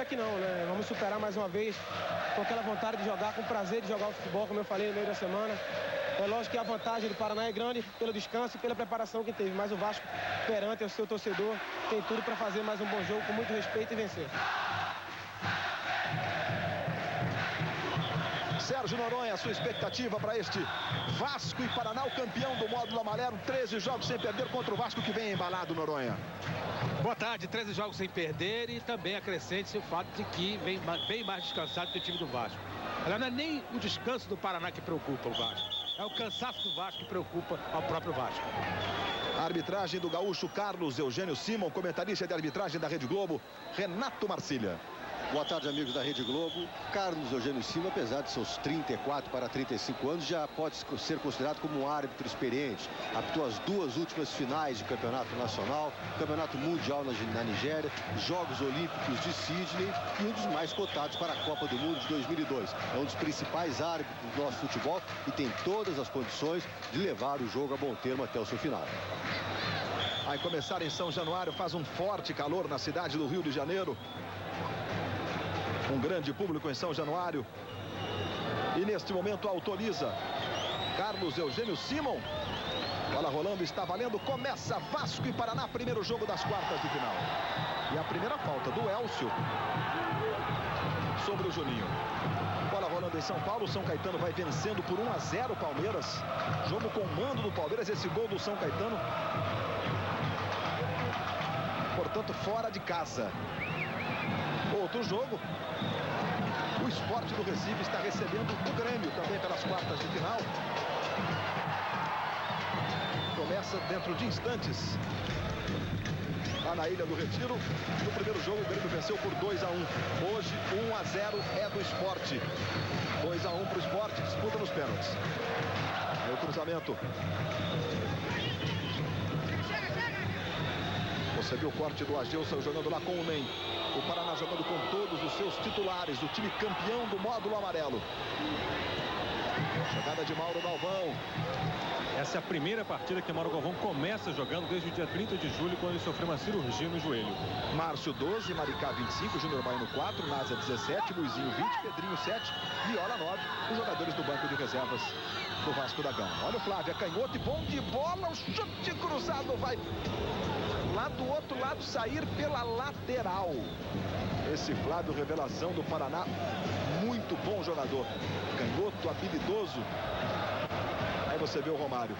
que não, né? Vamos superar mais uma vez com aquela vontade de jogar, com o prazer de jogar o futebol, como eu falei no meio da semana. É lógico que a vantagem do Paraná é grande pelo descanso e pela preparação que teve, mas o Vasco, perante o seu torcedor, tem tudo para fazer mais um bom jogo com muito respeito e vencer. Sérgio Noronha, a sua expectativa para este Vasco e Paraná, o campeão do módulo amarelo, 13 jogos sem perder contra o Vasco que vem embalado, Noronha. Boa tarde, 13 jogos sem perder e também acrescente-se o fato de que vem bem mais descansado que o time do Vasco. Ela não é nem o descanso do Paraná que preocupa o Vasco, é o cansaço do Vasco que preocupa ao próprio Vasco. A arbitragem do gaúcho Carlos Eugênio Simon, comentarista de arbitragem da Rede Globo, Renato Marcília. Boa tarde, amigos da Rede Globo. Carlos Eugênio Simon, apesar de seus 34 para 35 anos, já pode ser considerado como um árbitro experiente. Apitou as 2 últimas finais de campeonato nacional, campeonato mundial na Nigéria, Jogos Olímpicos de Sydney e um dos mais cotados para a Copa do Mundo de 2002. É um dos principais árbitros do nosso futebol e tem todas as condições de levar o jogo a bom termo até o seu final. Vai começar em São Januário, faz um forte calor na cidade do Rio de Janeiro. Um grande público em São Januário. E neste momento autoriza Carlos Eugênio Simon. Bola rolando, está valendo. Começa Vasco e Paraná, primeiro jogo das quartas de final. E a primeira falta do Elcio sobre o Juninho. Bola rolando em São Paulo. São Caetano vai vencendo por 1-0 o Palmeiras. Jogo com mando do Palmeiras. Esse gol do São Caetano, portanto, fora de casa. Outro jogo, o Sport do Recife está recebendo o Grêmio também pelas quartas de final. Começa dentro de instantes lá na Ilha do Retiro. No primeiro jogo o Grêmio venceu por 2-1. Hoje 1-0 é do Sport. 2-1 para o Sport, disputa nos pênaltis. Aí o cruzamento. Você viu o corte do Agilson jogando lá com o Ney. O Paraná jogando com todos os seus titulares. O time campeão do módulo amarelo. Chegada de Mauro Galvão. Essa é a primeira partida que Mauro Galvão começa jogando desde o dia 30 de julho, quando ele sofreu uma cirurgia no joelho. Márcio 12, Maricá 25, Júnior Baiano 4, Násia 17, Luizinho 20, Pedrinho 7, Viola 9. Os jogadores do banco de reservas do Vasco da Gama. Olha o Flávio, é canhoto e bom de bola. O chute cruzado vai lá do outro lado, sair pela lateral. Esse Flávio, revelação do Paraná, muito bom jogador, canhoto, habilidoso. Aí você vê o Romário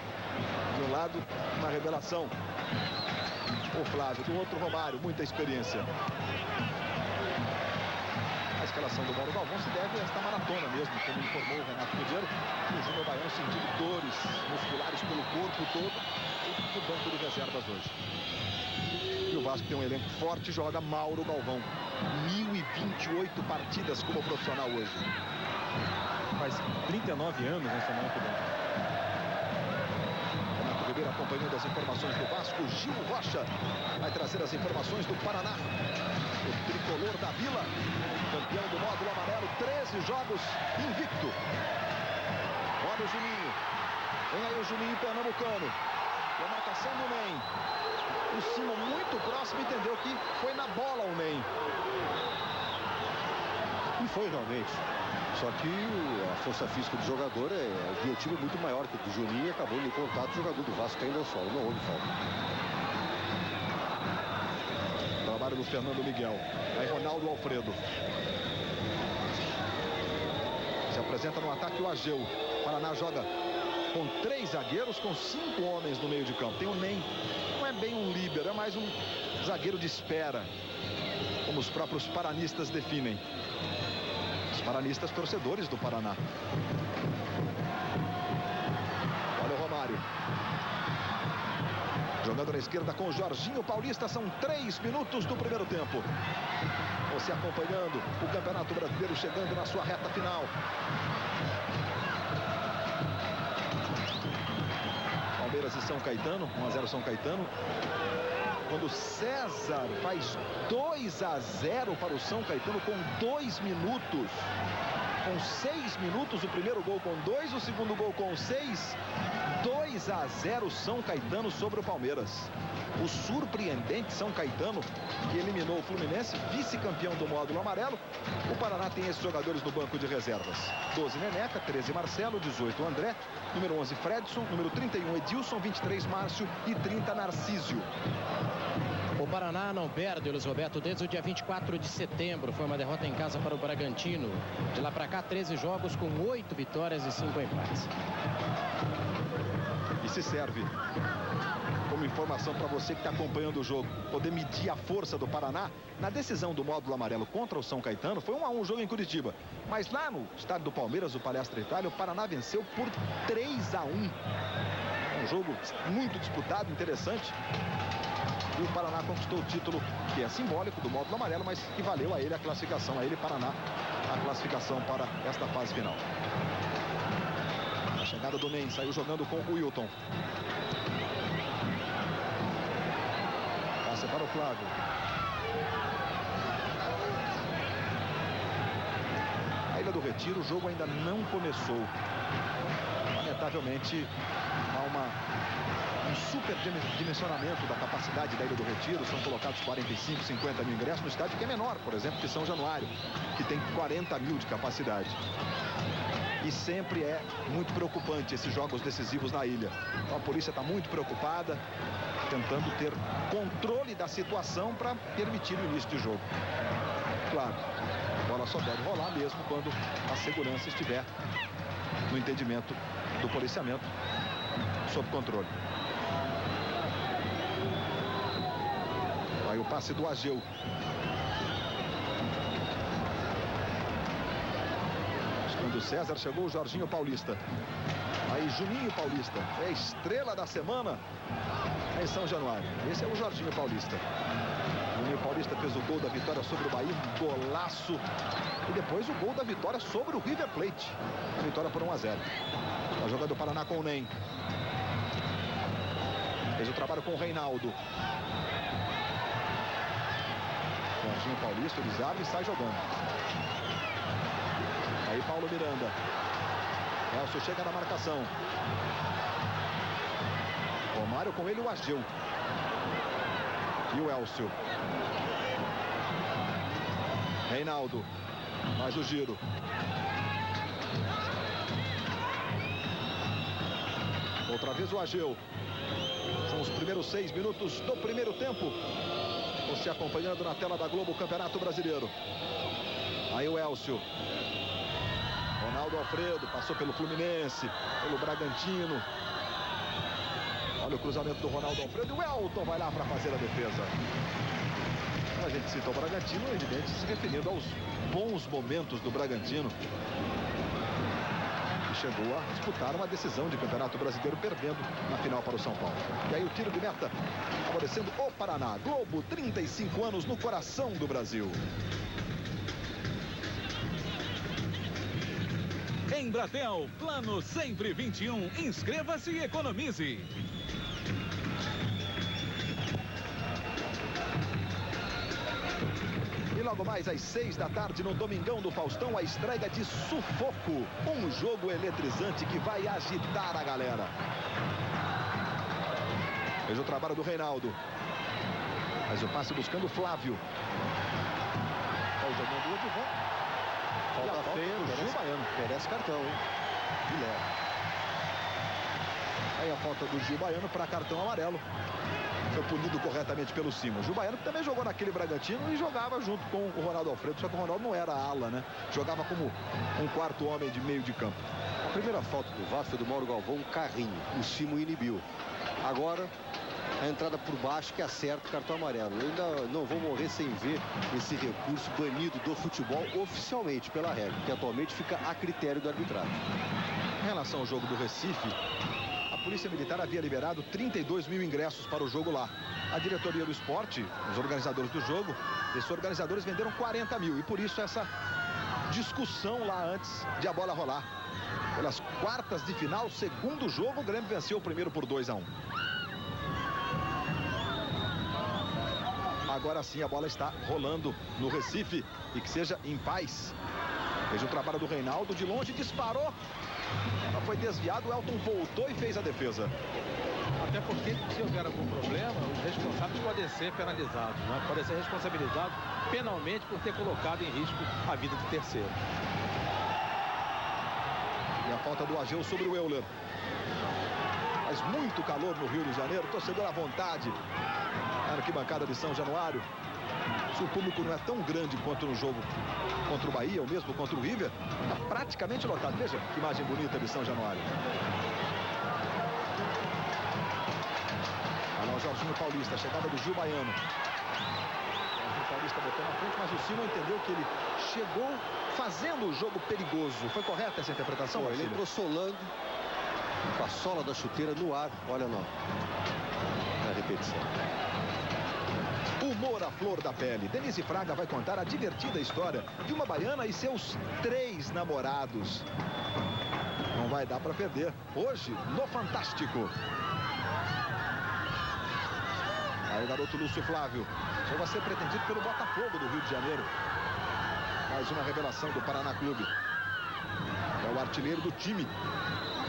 de um lado, uma revelação, o Flávio do outro, Romário, muita experiência. A escalação do Mauro Galvão se deve a esta maratona mesmo, como informou o Renato Ribeiro. O Júnior Baiano sentindo dores musculares pelo corpo todo no banco de reservas hoje. E o Vasco tem um elenco forte, joga Mauro Galvão. 1028 partidas como profissional hoje. Faz 39 anos nessa semana que vem. Renato Ribeiro acompanhando as informações do Vasco. Gil Rocha vai trazer as informações do Paraná. O tricolor da Vila, campeão do módulo amarelo, 13 jogos invicto. Olha o Juninho. Vem aí o Juninho pernambucano. E a marcação do Ney. O Simon muito próximo, entendeu que foi na bola o Ney. E foi realmente. Só que a força física do jogador o biotipo é muito maior que o do Juninho e acabou no contato. O jogador do Vasco caindo ao solo. Não houve falta. Trabalho do Fernando Miguel. Aí Ronaldo Alfredo. Se apresenta no ataque o Ageu. Paraná joga com 3 zagueiros, com 5 homens no meio de campo. Tem o Ney. Não é bem um líbero, é mais um zagueiro de espera, como os próprios paranistas definem. Os paranistas torcedores do Paraná. Olha o Romário. Jogando na esquerda com o Jorginho Paulista. São 3 minutos do primeiro tempo. Você acompanhando o Campeonato Brasileiro chegando na sua reta final. Palmeiras e São Caetano, 1-0 São Caetano. Quando César faz 2-0 para o São Caetano com 2 minutos. Com 6 minutos, o primeiro gol com 2, o segundo gol com 6. 2-0 São Caetano sobre o Palmeiras. o surpreendente São Caetano, que eliminou o Fluminense, vice-campeão do módulo amarelo. O Paraná tem esses jogadores no banco de reservas: 12 Neneca, 13 Marcelo, 18 André, número 11 Fredson, número 31 Edilson, 23 Márcio e 30 Narcísio. O Paraná não perde, Luiz Roberto, desde o dia 24 de setembro. Foi uma derrota em casa para o Bragantino. De lá para cá, 13 jogos com 8 vitórias e 5 empates. E se serve como informação para você que está acompanhando o jogo, poder medir a força do Paraná na decisão do módulo amarelo contra o São Caetano. Foi 1-1 o jogo em Curitiba, mas lá no estádio do Palmeiras, o Palestra Itália, o Paraná venceu por 3-1. Um jogo muito disputado, interessante. E o Paraná conquistou o título, que é simbólico do módulo amarelo, mas que valeu a ele a classificação, a ele, Paraná, a classificação para esta fase final. A chegada do Nen, saiu jogando com o Wilton. Passe para o Flávio. A Ilha do Retiro, o jogo ainda não começou. Lamentavelmente, há um superdimensionamento da capacidade da Ilha do Retiro. São colocados 45, 50 mil ingressos no estádio, que é menor, por exemplo, que São Januário, que tem 40 mil de capacidade. E sempre é muito preocupante esses jogos decisivos na ilha. Então a polícia está muito preocupada, tentando ter controle da situação para permitir o início de jogo. Claro, a bola só deve rolar mesmo quando a segurança estiver no entendimento do policiamento, sob controle. Aí o passe do Ageu. Buscando o César, chegou o Jorginho Paulista. Aí Juninho Paulista, é a estrela da semana em São Januário. Esse é o Jorginho Paulista. Juninho Paulista fez o gol da vitória sobre o Bahia, um golaço. E depois o gol da vitória sobre o River Plate. Vitória por 1-0. A jogada do Paraná com o Nen. Fez o trabalho com o Reinaldo. Jorginho Paulista, eles abrem e sai jogando. Aí Paulo Miranda. Elcio chega na marcação. Romário com ele, o Ageu. E o Elcio. Reinaldo. Mais o giro. Outra vez o Ageu. São os primeiros 6 minutos do primeiro tempo. Você acompanhando na tela da Globo o Campeonato Brasileiro. Aí o Elcio. Ronaldo Alfredo passou pelo Fluminense, pelo Bragantino. Olha o cruzamento do Ronaldo Alfredo e o Elton vai lá para fazer a defesa. A gente cita o Bragantino, evidente, se referindo aos bons momentos do Bragantino, que chegou a disputar uma decisão de Campeonato Brasileiro, perdendo na final para o São Paulo. E aí o tiro de meta favorecendo o Paraná. Globo, 35 anos no coração do Brasil. Embratel, plano sempre 21. Inscreva-se e economize. E logo mais às 6 da tarde no Domingão do Faustão, a estreia de Sufoco. Um jogo eletrizante que vai agitar a galera. Fez o trabalho do Reinaldo. Faz o passe buscando o Flávio. Olha o jogando o Edivan. Falta feia, Gil Baiano. Merece cartão, hein? Guilherme. Aí a falta do Gil Baiano para cartão amarelo. Foi punido corretamente pelo Simon. Gil Baiano que também jogou naquele Bragantino e jogava junto com o Ronaldo Alfredo. Só que o Ronaldo não era ala, né? Jogava como um quarto homem de meio de campo. A primeira falta do Vasco foi do Mauro Galvão, um carrinho. O Simon inibiu. Agora, a entrada por baixo que acerta o cartão amarelo. Eu ainda não vou morrer sem ver esse recurso banido do futebol oficialmente pela regra, que atualmente fica a critério do arbitragem. Em relação ao jogo do Recife, a Polícia Militar havia liberado 32 mil ingressos para o jogo lá. A diretoria do esporte, os organizadores do jogo, esses organizadores venderam 40 mil. E por isso essa discussão lá antes de a bola rolar. Pelas quartas de final, segundo jogo, o Grêmio venceu o primeiro por 2-1. Agora sim a bola está rolando no Recife e que seja em paz. Fez o trabalho do Reinaldo, de longe disparou. Ela foi desviado, o Elton voltou e fez a defesa. Até porque, se houver algum problema, os responsáveis podem ser penalizados, né? Podem ser responsabilizados penalmente por ter colocado em risco a vida de terceiro. E a falta do Ageu sobre o Euler. Faz muito calor no Rio de Janeiro, torcedor à vontade. Na arquibancada de São Januário. Se o público não é tão grande quanto no jogo contra o Bahia, ou mesmo contra o River, está praticamente lotado. Veja que imagem bonita de São Januário. Olha lá o Jorginho Paulista, chegada do Gil Baiano. O Jorginho Paulista botou na frente, mas o Silva entendeu que ele chegou fazendo o jogo perigoso. Foi correta essa interpretação? Ele entrou solando com a sola da chuteira no ar. Olha lá, na repetição. Humor à flor da pele. Denise Fraga vai contar a divertida história de uma baiana e seus 3 namorados. Não vai dar para perder. Hoje, no Fantástico. Aí o garoto Lúcio Flávio chegou a ser pretendido pelo Botafogo do Rio de Janeiro. Mais uma revelação do Paraná Clube. É o artilheiro do time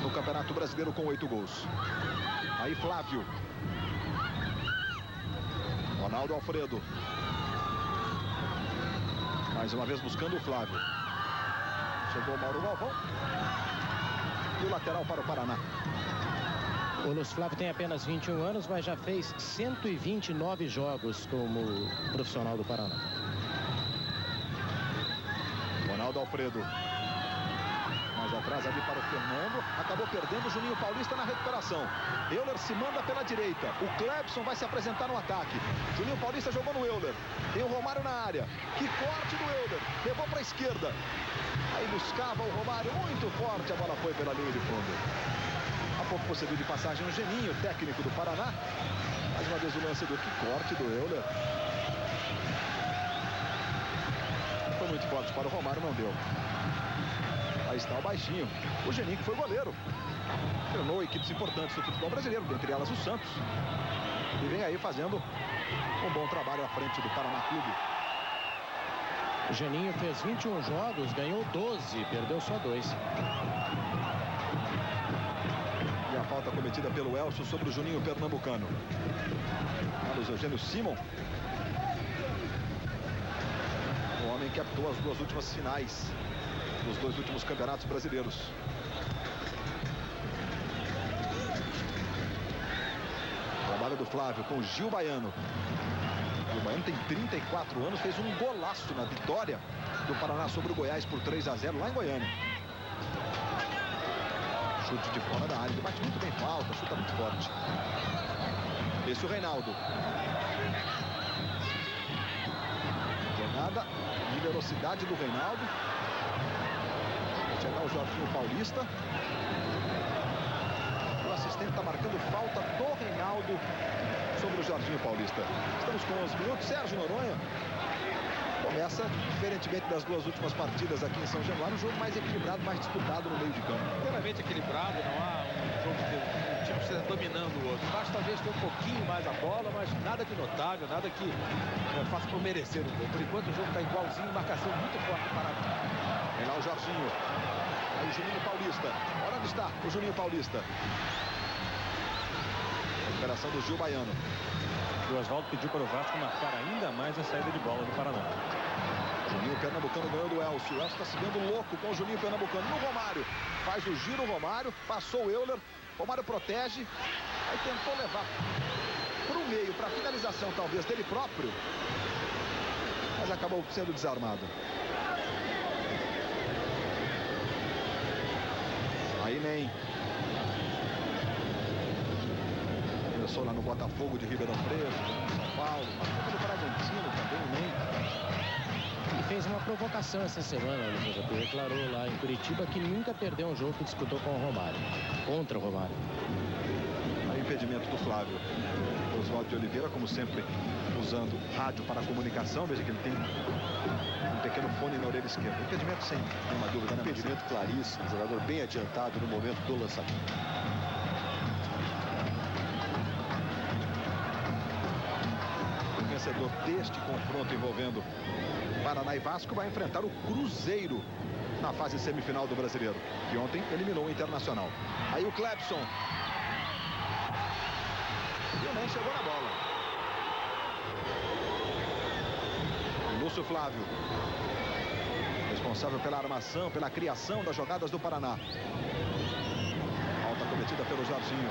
no Campeonato Brasileiro com 8 gols. Aí Flávio. Ronaldo Alfredo. Mais uma vez buscando o Flávio. Chegou o Mauro Galvão. E o lateral para o Paraná. O Lúcio Flávio tem apenas 21 anos, mas já fez 129 jogos como profissional do Paraná. Ronaldo Alfredo. Mais atrás ali para o Fernando. Acabou perdendo o Juninho Paulista na recuperação. Euler se manda pela direita. O Clebson vai se apresentar no ataque. Juninho Paulista jogou no Euler. Tem o Romário na área. Que corte do Euler. Levou para a esquerda. Aí buscava o Romário muito forte. A bola foi pela linha de fundo. Há pouco procedeu de passagem o Geninho, técnico do Paraná. Mais uma vez o lance do que corte do Euler. Foi muito forte para o Romário, não deu. Aí está o baixinho, o Geninho, que foi goleiro. Treinou equipes importantes do futebol brasileiro, dentre elas o Santos. E vem aí fazendo um bom trabalho à frente do Paraná Clube. O Geninho fez 21 jogos, ganhou 12, perdeu só 2. E a falta cometida pelo Elcio sobre o Juninho Pernambucano. Carlos Eugênio Simon. O homem que apitou as 2 últimas finais dos 2 últimos campeonatos brasileiros. Trabalho do Flávio com o Gil Baiano. O Baiano tem 34 anos, fez um golaço na vitória do Paraná sobre o Goiás por 3-0 lá em Goiânia. Chute de fora da área, ele bate muito bem falta, chuta muito forte. Esse é o Reinaldo. Jogada de velocidade do Reinaldo. Chegar o Jorginho Paulista. O assistente está marcando falta do Reinaldo sobre o Jorginho Paulista. Estamos com 11 minutos. Sérgio Noronha começa, diferentemente das 2 últimas partidas aqui em São Januário, um jogo mais equilibrado, mais disputado no meio de campo. Inteiramente equilibrado, não há um jogo que um time esteja dominando o outro. Basta talvez ter um pouquinho mais a bola, mas nada de notável, nada que faça por merecer o gol. Por enquanto o jogo está igualzinho, marcação muito forte para Paraná. Vem lá o Jorginho. Aí o Juninho Paulista. Olha onde está o Juninho Paulista. Recuperação do Gil Baiano. O Oswaldo pediu para o Vasco marcar ainda mais a saída de bola do Paraná. Juninho Pernambucano ganhou do Elcio. O Elcio está se vendo louco com o Juninho Pernambucano no Romário. Faz o giro Romário. Passou o Euler. Romário protege. Aí tentou levar para o meio, para a finalização talvez dele próprio. Mas acabou sendo desarmado. Aí nem. Começou lá no Botafogo de Ribeirão Preto, São Paulo, passou no Bragantino também, nem. Ele fez uma provocação essa semana, Lucas Jatu. Declarou lá em Curitiba que nunca perdeu um jogo que disputou com o Romário, contra o Romário. Aí impedimento do Flávio. Oswaldo de Oliveira, como sempre, usando rádio para a comunicação. Veja que ele tem um pequeno fone na orelha esquerda. Impedimento sem nenhuma dúvida, né? Impedimento claríssimo, jogador bem adiantado no momento do lançamento. Vencedor deste confronto envolvendo Paraná e Vasco vai enfrentar o Cruzeiro na fase semifinal do Brasileiro, que ontem eliminou o Internacional. Aí o Clebson. E nem chegou na bola. Lúcio Flávio, responsável pela armação, pela criação das jogadas do Paraná. Falta cometida pelo Jorginho.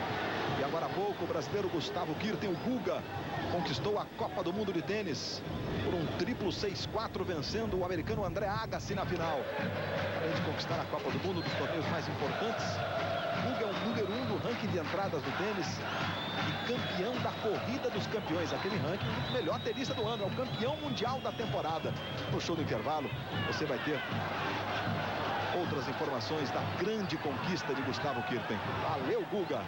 E agora há pouco o brasileiro Gustavo Kuerten, o Guga, conquistou a Copa do Mundo de tênis por um triplo 6-4, vencendo o americano André Agassi na final. Além de conquistar a Copa do Mundo, dos torneios mais importantes, Guga é o número 1 do ranking de entradas do tênis e campeão da corrida dos campeões, aquele ranking do melhor tenista do ano, é o campeão mundial da temporada. No show do intervalo, você vai ter outras informações da grande conquista de Gustavo Kuerten. Valeu, Guga!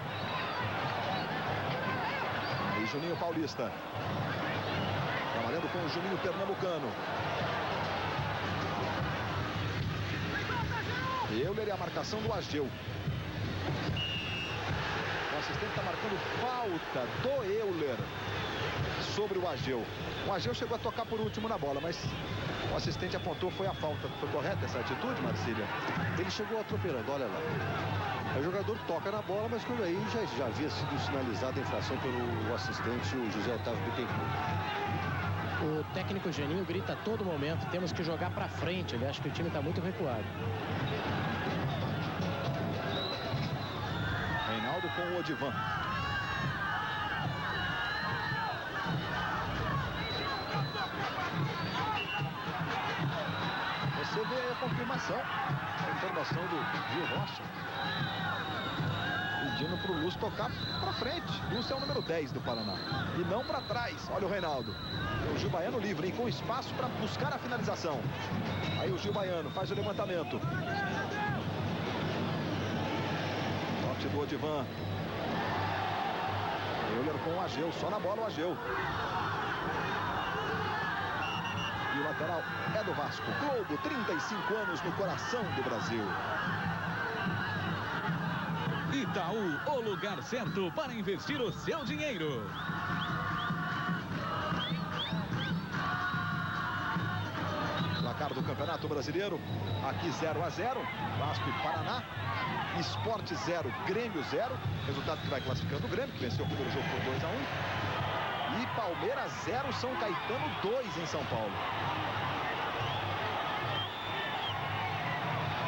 E Juninho Paulista, trabalhando com o Juninho Pernambucano. Euler e a marcação do Ageu. O assistente está marcando falta do Euler sobre o Ageu. O Ageu chegou a tocar por último na bola, mas o assistente apontou, foi a falta. Foi correta essa atitude, Marcília? Ele chegou atropelando, olha lá. O jogador toca na bola, mas quando aí já havia sido sinalizada a infração pelo assistente, o José Otávio Bittencourt. O técnico Geninho grita a todo momento, temos que jogar para frente. Ele acha que o time está muito recuado. Reinaldo com o Odivan. Você vê aí a confirmação, a informação do Gil Rocha, pedindo para o Lúcio tocar para frente. Lúcio é o número 10 do Paraná e não para trás. Olha o Reinaldo. O Gil Baiano livre, hein, com espaço para buscar a finalização. Aí o Gil Baiano faz o levantamento. Toque do Odivan. Euler com o Ageu, só na bola o Ageu. E o lateral é do Vasco. Globo, 35 anos no coração do Brasil. Itaú, o lugar certo para investir o seu dinheiro. Placar do Campeonato Brasileiro, aqui 0-0, Vasco e Paraná. Sport 0, Grêmio 0. Resultado que vai classificando o Grêmio, que venceu o primeiro jogo por 2-1. E Palmeiras 0, São Caetano 2 em São Paulo.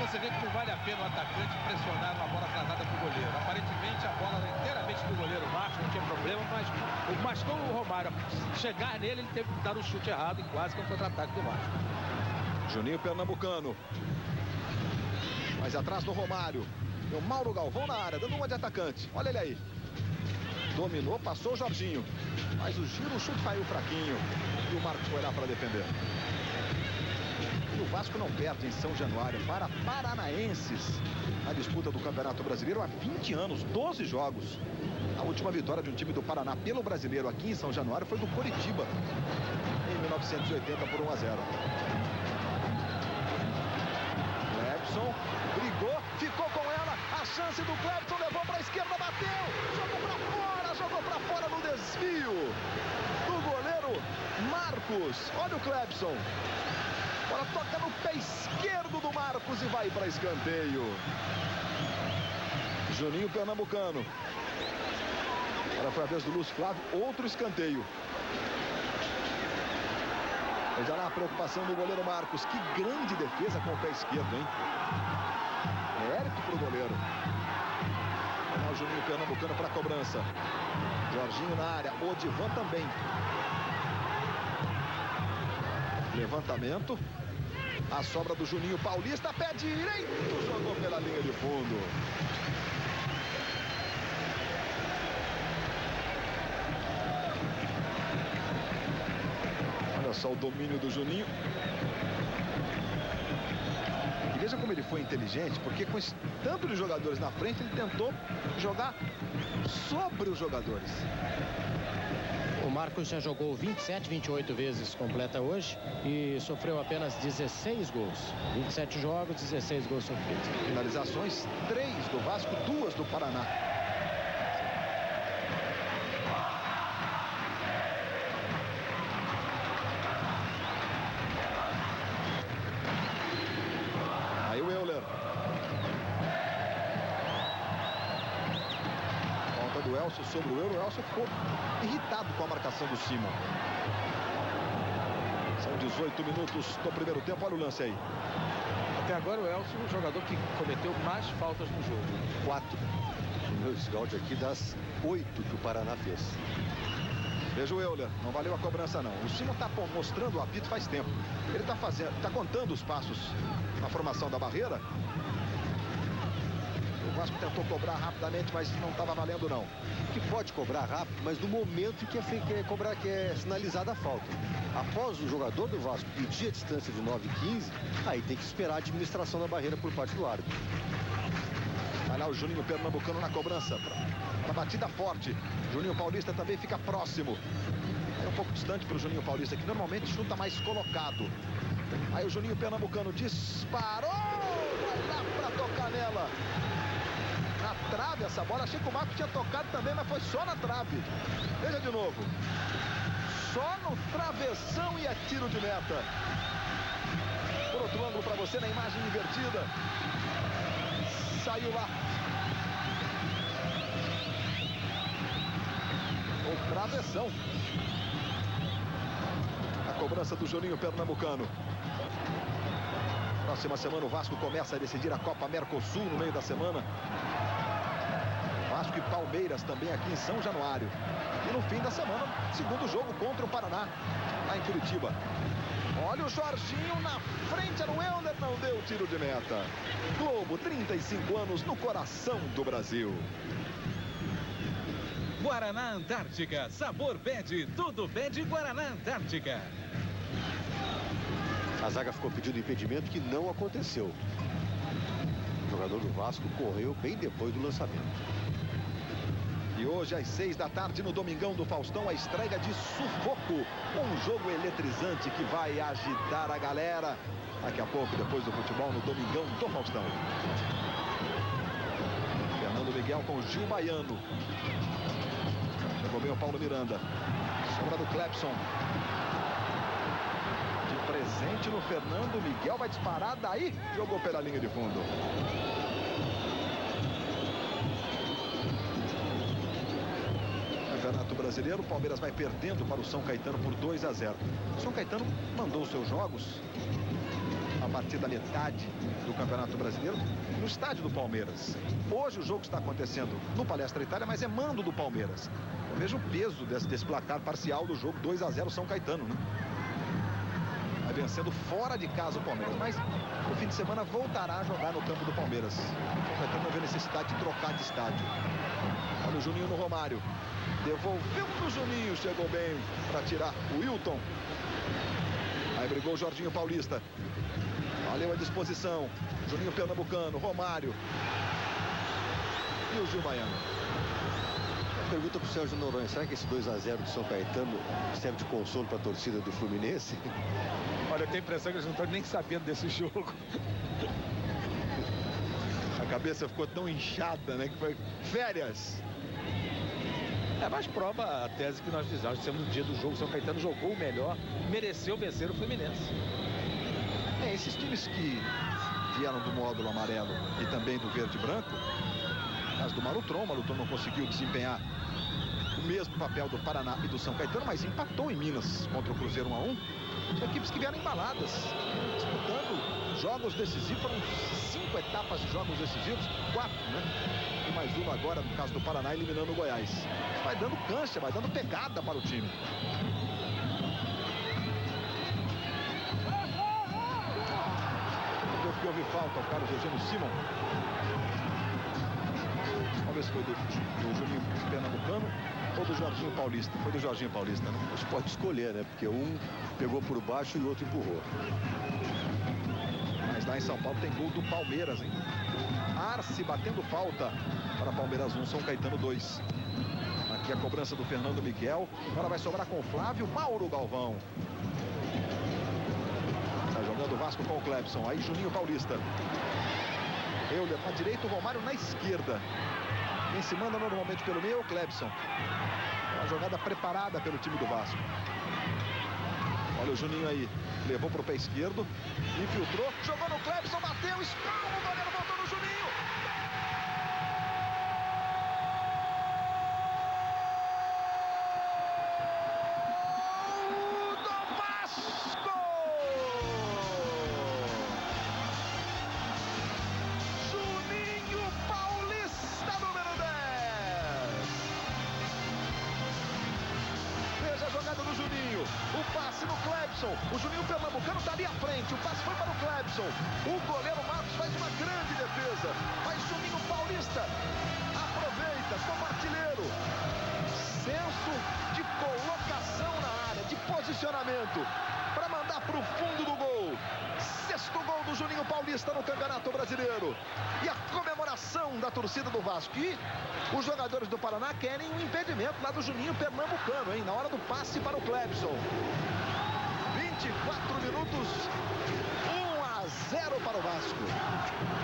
Você vê que não vale a pena o atacante pressionar uma bola atrasada pro goleiro. Aparentemente a bola era inteiramente do goleiro Vasco, não tinha problema, mas bastou o Romário chegar nele, ele teve que dar um chute errado e quase que um contra-ataque do Vasco. Juninho Pernambucano. Mais atrás do Romário. E o Mauro Galvão na área, dando uma de atacante. Olha ele aí. Dominou, passou o Jorginho. Mas o giro, o chute saiu fraquinho. E o Marcos foi lá para defender. E o Vasco não perde em São Januário para paranaenses na disputa do Campeonato Brasileiro há 20 anos, 12 jogos. A última vitória de um time do Paraná pelo Brasileiro aqui em São Januário foi do Coritiba, em 1980 por 1-0. Clebson brigou, ficou com ela, a chance do Clebson, levou para a esquerda, bateu, jogou para fora no desvio do goleiro Marcos. Olha o Clebson. Bola toca no pé esquerdo do Marcos e vai para escanteio. Juninho Pernambucano. Agora foi a vez do Lúcio Flávio, outro escanteio. Veja lá a preocupação do goleiro Marcos. Que grande defesa com o pé esquerdo, hein? Mérito pro goleiro. Olha o Juninho Pernambucano para a cobrança. Jorginho na área, Odivan também. Levantamento. A sobra do Juninho Paulista, pé direito, jogou pela linha de fundo. Olha só o domínio do Juninho. E veja como ele foi inteligente, porque com esse tanto de jogadores na frente, ele tentou jogar sobre os jogadores. O Marcos já jogou 27, 28 vezes completa hoje e sofreu apenas 16 gols. 27 jogos, 16 gols sofridos. Finalizações, 3 do Vasco, 2 do Paraná. Aí o Euler. Volta do Elcio sobre o Euler. O Elcio ficou irritado com a marcação do Simon. São 18 minutos do primeiro tempo. Olha o lance aí. Até agora o Elcio é o jogador que cometeu mais faltas no jogo. 4. O meu scout aqui das 8 que o Paraná fez. Veja o Euler, não valeu a cobrança não. O Simon está mostrando o apito faz tempo. Ele está contando os passos na formação da barreira. O Vasco tentou cobrar rapidamente, mas não estava valendo não. Que pode cobrar rápido, mas no momento que é sinalizada a falta. Após o jogador do Vasco pedir a distância de 9,15, aí tem que esperar a administração da barreira por parte do árbitro. Vai lá o Juninho Pernambucano na cobrança. Uma batida forte. Juninho Paulista também fica próximo. É um pouco distante para o Juninho Paulista, que normalmente chuta mais colocado. Aí o Juninho Pernambucano disparou. Vai lá para tocar nela. Na trave essa bola. Achei que o Marcos tinha tocado também, mas foi só na trave. Veja de novo. Só no travessão e é tiro de meta. Por outro ângulo para você na imagem invertida. Saiu lá. O travessão. A cobrança do Juninho Pernambucano. Próxima semana o Vasco começa a decidir a Copa Mercosul no meio da semana. Vasco e Palmeiras também aqui em São Januário. E no fim da semana, segundo jogo contra o Paraná, lá em Curitiba. Olha o Jorginho na frente, era o Euler, não deu tiro de meta. Globo, 35 anos no coração do Brasil. Guaraná Antártica, sabor pede, tudo pede Guaraná Antártica. A zaga ficou pedindo impedimento que não aconteceu. O jogador do Vasco correu bem depois do lançamento. E hoje às 6 da tarde no Domingão do Faustão, a estreia de Sufoco. Um jogo eletrizante que vai agitar a galera. Daqui a pouco, depois do futebol, no Domingão do Faustão. Fernando Miguel com Gil Baiano. Chegou bem o Paulo Miranda. Sombra do Clepson. De presente no Fernando Miguel. Vai disparar daí. Jogou pela linha de fundo. Campeonato Brasileiro, o Palmeiras vai perdendo para o São Caetano por 2-0. O São Caetano mandou os seus jogos a partir da metade do Campeonato Brasileiro no estádio do Palmeiras. Hoje o jogo está acontecendo no Palestra Itália, mas é mando do Palmeiras. Eu vejo o peso desse placar parcial do jogo. 2-0 São Caetano, né? Vai vencendo fora de casa o Palmeiras, mas no fim de semana voltará a jogar no campo do Palmeiras. O São Caetano não vê necessidade de trocar de estádio. Olha o Juninho no Romário. Devolveu pro Juninho, chegou bem para tirar o Wilton. Aí brigou o Jorginho Paulista. Valeu a disposição. Juninho Pernambucano, Romário. E o Gil Baiano. Pergunta pro Sérgio Noronha, será que esse 2-0 do São Caetano serve de consolo para a torcida do Fluminense? Olha, eu tenho a impressão que eles não estão nem sabendo desse jogo. A cabeça ficou tão inchada, né, que foi férias. É, mas prova a tese que nós dissemos no dia do jogo. O São Caetano jogou o melhor, mereceu vencer o Fluminense. Esses times que vieram do módulo amarelo e também do verde e branco, caso do Malutron, o Malutron não conseguiu desempenhar o mesmo papel do Paraná e do São Caetano, mas empatou em Minas contra o Cruzeiro 1-1. São equipes que vieram embaladas, disputando jogos decisivos. Foram 5 etapas de jogos decisivos, 4, né? E mais uma agora, no caso do Paraná, eliminando o Goiás. Isso vai dando cancha, vai dando pegada para o time. Que houve falta ao Carlos Eugênio Simon. Vamos ver se foi do Juninho Pernambucano ou do Jorginho Paulista. Foi do Jorginho Paulista, né? Você pode escolher, né? Porque um pegou por baixo e o outro empurrou. Mas lá em São Paulo tem gol do Palmeiras, hein? Arce batendo falta para Palmeiras 1, São Caetano 2. Aqui a cobrança do Fernando Miguel. Agora vai sobrar com o Flávio Mauro Galvão. Jogando o Vasco com o Clepson. Aí Juninho Paulista. Euler na direita, o Romário na esquerda. Quem se manda normalmente pelo meio é o Clepson. Uma jogada preparada pelo time do Vasco. Olha o Juninho aí. Levou para o pé esquerdo. Infiltrou. Jogou no Clepson. Bateu. Espalma. O goleiro voltou no Juninho. Clebson. O Juninho Pernambucano está ali à frente. O passe foi para o Clebson. O goleiro Marcos faz uma grande defesa. Mas Juninho Paulista aproveita como artilheiro. Senso de colocação na área, de posicionamento, para mandar para o fundo do gol. Sexto gol do Juninho Paulista no Campeonato Brasileiro. E a comemoração da torcida do Vasco. E os jogadores do Paraná querem um impedimento lá do Juninho Pernambucano, hein? Na hora do passe para o Clebson. 24 minutos, 1-0 para o Vasco.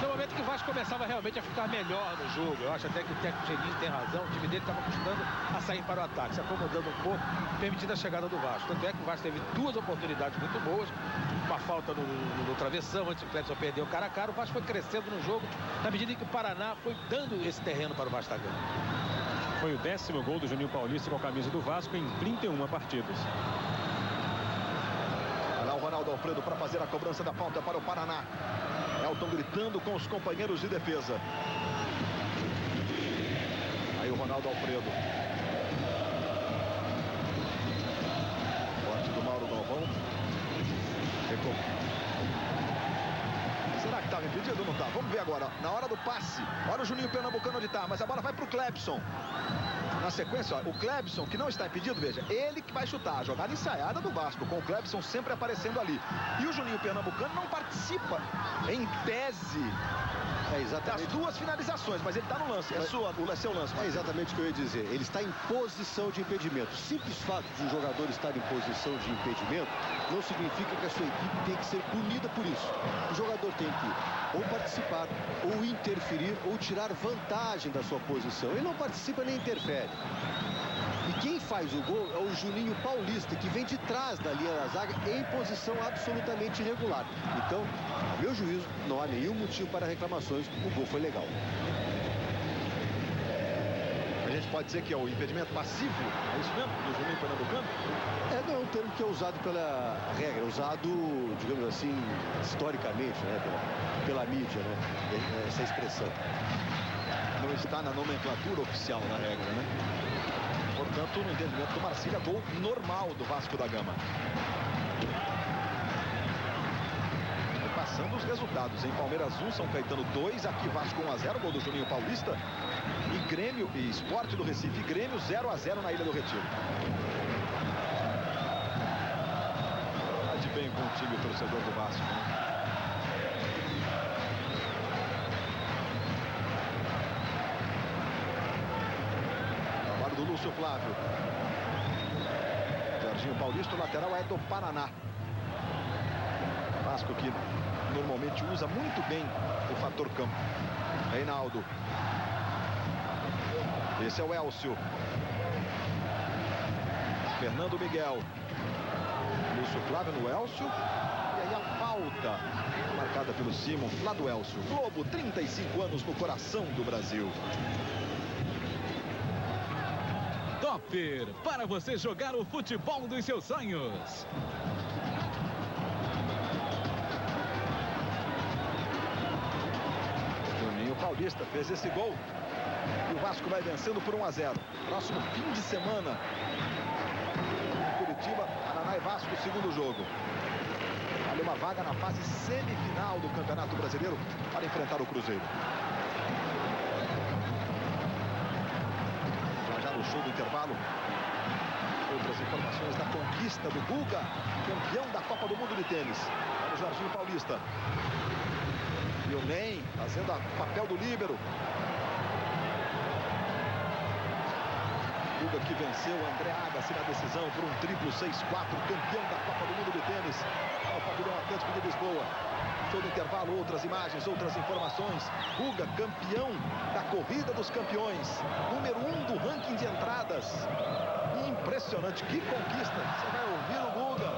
No momento que o Vasco começava realmente a ficar melhor no jogo, eu acho até que o técnico Geninho tem razão, o time dele estava custando a sair para o ataque, se acomodando um pouco, permitindo a chegada do Vasco. Tanto é que o Vasco teve duas oportunidades muito boas, uma falta no travessão, antes o Clebson perdeu o cara a cara, o Vasco foi crescendo no jogo, na medida em que o Paraná foi dando esse terreno para o Vasco da Gama. Foi o 10º gol do Juninho Paulista com a camisa do Vasco em 31 partidas. Olha lá o Ronaldo Alfredo para fazer a cobrança da falta para o Paraná. Elton gritando com os companheiros de defesa. Aí o Ronaldo Alfredo. Corte do Mauro Galvão. Será que estava impedido ou não está? Vamos ver agora. Na hora do passe. Olha o Juninho Pernambucano onde está. Mas a bola vai para o Clebson. Na sequência, ó, o Clebson, que não está impedido, veja, ele que vai chutar. A jogada ensaiada do Vasco, com o Clebson sempre aparecendo ali. E o Juninho Pernambucano não participa, em tese, das duas finalizações, mas ele está no lance. É seu lance. É exatamente o que eu ia dizer. Ele está em posição de impedimento. O simples fato de um jogador estar em posição de impedimento não significa que a sua equipe tem que ser punida por isso. O jogador tem que ou participar, ou interferir, ou tirar vantagem da sua posição. Ele não participa nem interfere. E quem faz o gol é o Juninho Paulista, que vem de trás da linha da zaga em posição absolutamente irregular. Então, a meu juízo, não há nenhum motivo para reclamações. O gol foi legal. A gente pode dizer que é o impedimento passivo, é isso mesmo, do Juninho Pernambucano? Não é um termo que é usado pela regra, usado, digamos assim, historicamente, né, pela mídia, né, essa expressão. Não está na nomenclatura oficial da regra, né? Portanto, no entendimento do Marcília, gol normal do Vasco da Gama. E passando os resultados, em Palmeiras 1, São Caetano 2, aqui Vasco 1-0, gol do Juninho Paulista. E Grêmio e Sport do Recife, Grêmio 0-0 na Ilha do Retiro. Tá de bem com o time, o torcedor do Vasco, né? Do Lúcio Flávio. Serginho Paulista, o lateral é do Paraná. Vasco que normalmente usa muito bem o fator campo. Reinaldo. Esse é o Elcio. Fernando Miguel. Lúcio Flávio no Elcio. E aí a falta marcada pelo Simon, lá do Elcio. Globo, 35 anos no coração do Brasil. Topper, para você jogar o futebol dos seus sonhos. Juninho Paulista fez esse gol. E o Vasco vai vencendo por 1-0. Próximo fim de semana, em Curitiba, Paraná e Vasco, segundo jogo. Ali uma vaga na fase semifinal do Campeonato Brasileiro para enfrentar o Cruzeiro. No show do intervalo, outras informações da conquista do Guga, campeão da Copa do Mundo de tênis. Olha o Jorginho Paulista. E o Ney fazendo o papel do líbero. Guga que venceu o André Agassi na decisão por um triplo 6-4, campeão da Copa do Mundo de tênis ao Pavilhão Atlântico de Lisboa. Show do intervalo, outras imagens, outras informações. Guga, campeão da Corrida dos Campeões. Número 1 do ranking de entradas. Impressionante, que conquista. Você vai ouvir o Guga.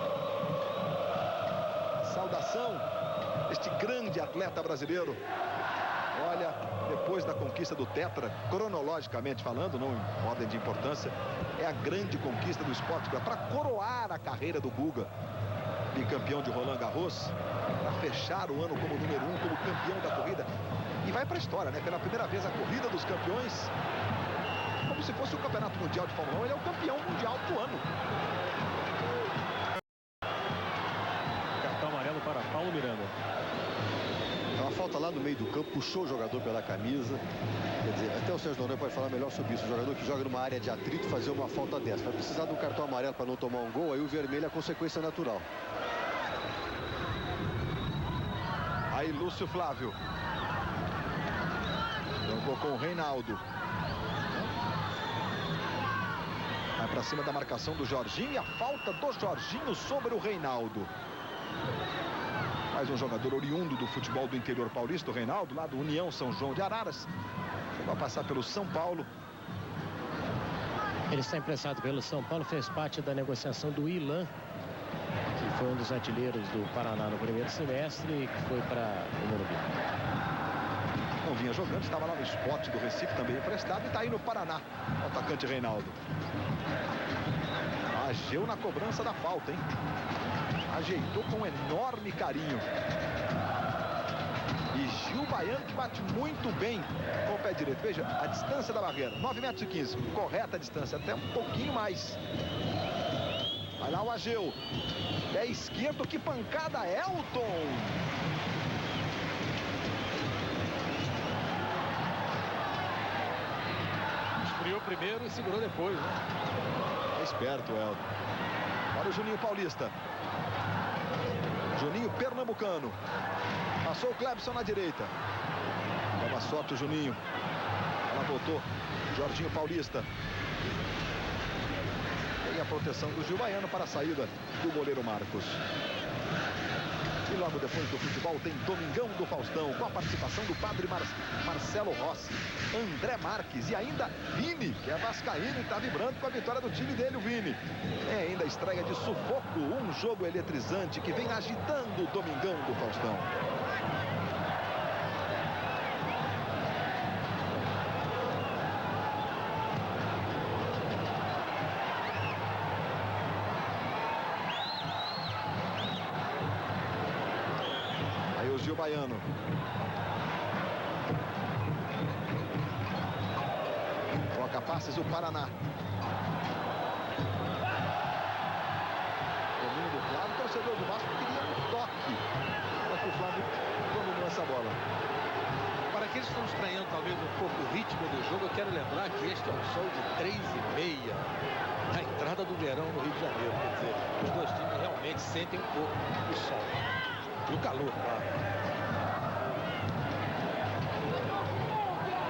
Saudação, este grande atleta brasileiro. Olha, depois da conquista do Tetra, cronologicamente falando, não em ordem de importância, é a grande conquista do esporte para coroar a carreira do Guga. Bicampeão de Roland Garros, para fechar o ano como número 1, como campeão da corrida. E vai para a história, né? Pela primeira vez a Corrida dos Campeões, como se fosse o Campeonato Mundial de Fórmula 1, ele é o campeão mundial do ano. lá no meio do campo, puxou o jogador pela camisa. Quer dizer, até o Sérgio Noronha pode falar melhor sobre isso. O jogador que joga numa área de atrito fazer uma falta dessa. Vai precisar de um cartão amarelo para não tomar um gol, aí o vermelho é a consequência natural. Aí Lúcio Flávio. Jogou com o Reinaldo. Vai para cima da marcação do Jorginho e a falta do Jorginho sobre o Reinaldo. Mais um jogador oriundo do futebol do interior paulista, o Reinaldo, lá do União São João de Araras. Vai passar pelo São Paulo. Ele está emprestado pelo São Paulo, fez parte da negociação do Ilan, que foi um dos artilheiros do Paraná no primeiro semestre e que foi para o Morumbi. Não vinha jogando, estava lá no Sport do Recife, também emprestado, e está aí no Paraná, o atacante Reinaldo. Ageu na cobrança da falta, hein? Ajeitou com enorme carinho. E Gil Baiano, que bate muito bem com o pé direito. Veja a distância da barreira, 9,15 m. Correta a distância, até um pouquinho mais. Vai lá o Ageu. Pé esquerdo, que pancada, Elton. Esfriou primeiro e segurou depois, né? É esperto, Elton. Olha o Juninho Paulista. Juninho Pernambucano. Passou o Clebson na direita. Toma sorte o Juninho. Ela voltou. Jorginho Paulista. Tem a proteção do Gil Baiano para a saída do goleiro Marcos. E logo depois do futebol tem Domingão do Faustão, com a participação do padre Marcelo Rossi, André Marques e ainda Vini, que é vascaíno e está vibrando com a vitória do time dele, o Vini. É ainda a estreia de sufoco, um jogo eletrizante que vem agitando o Domingão do Faustão. Gil Baiano. Troca passes o Paraná. Domínio do Flávio. O torcedor do Vasco queria um toque para que o Flávio dominou essa bola. Para aqueles que estão estranhando talvez um pouco o ritmo do jogo, eu quero lembrar que este é um sol de 3h30 na entrada do verão no Rio de Janeiro. Quer dizer, os dois times realmente sentem um pouco o sol. E o calor, claro.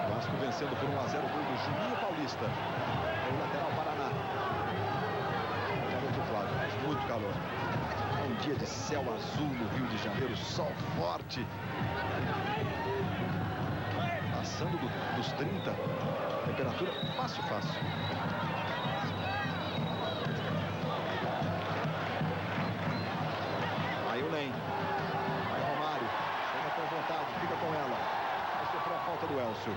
O Vasco vencendo por 1-0 o gol do Juninho Paulista. É o lateral Paraná. Garoto Flávio, faz muito calor. É um dia de céu azul no Rio de Janeiro, sol forte. Passando dos 30. Temperatura fácil. Aí o Ney. Fica com ela. Vai sofrer a falta do Elcio.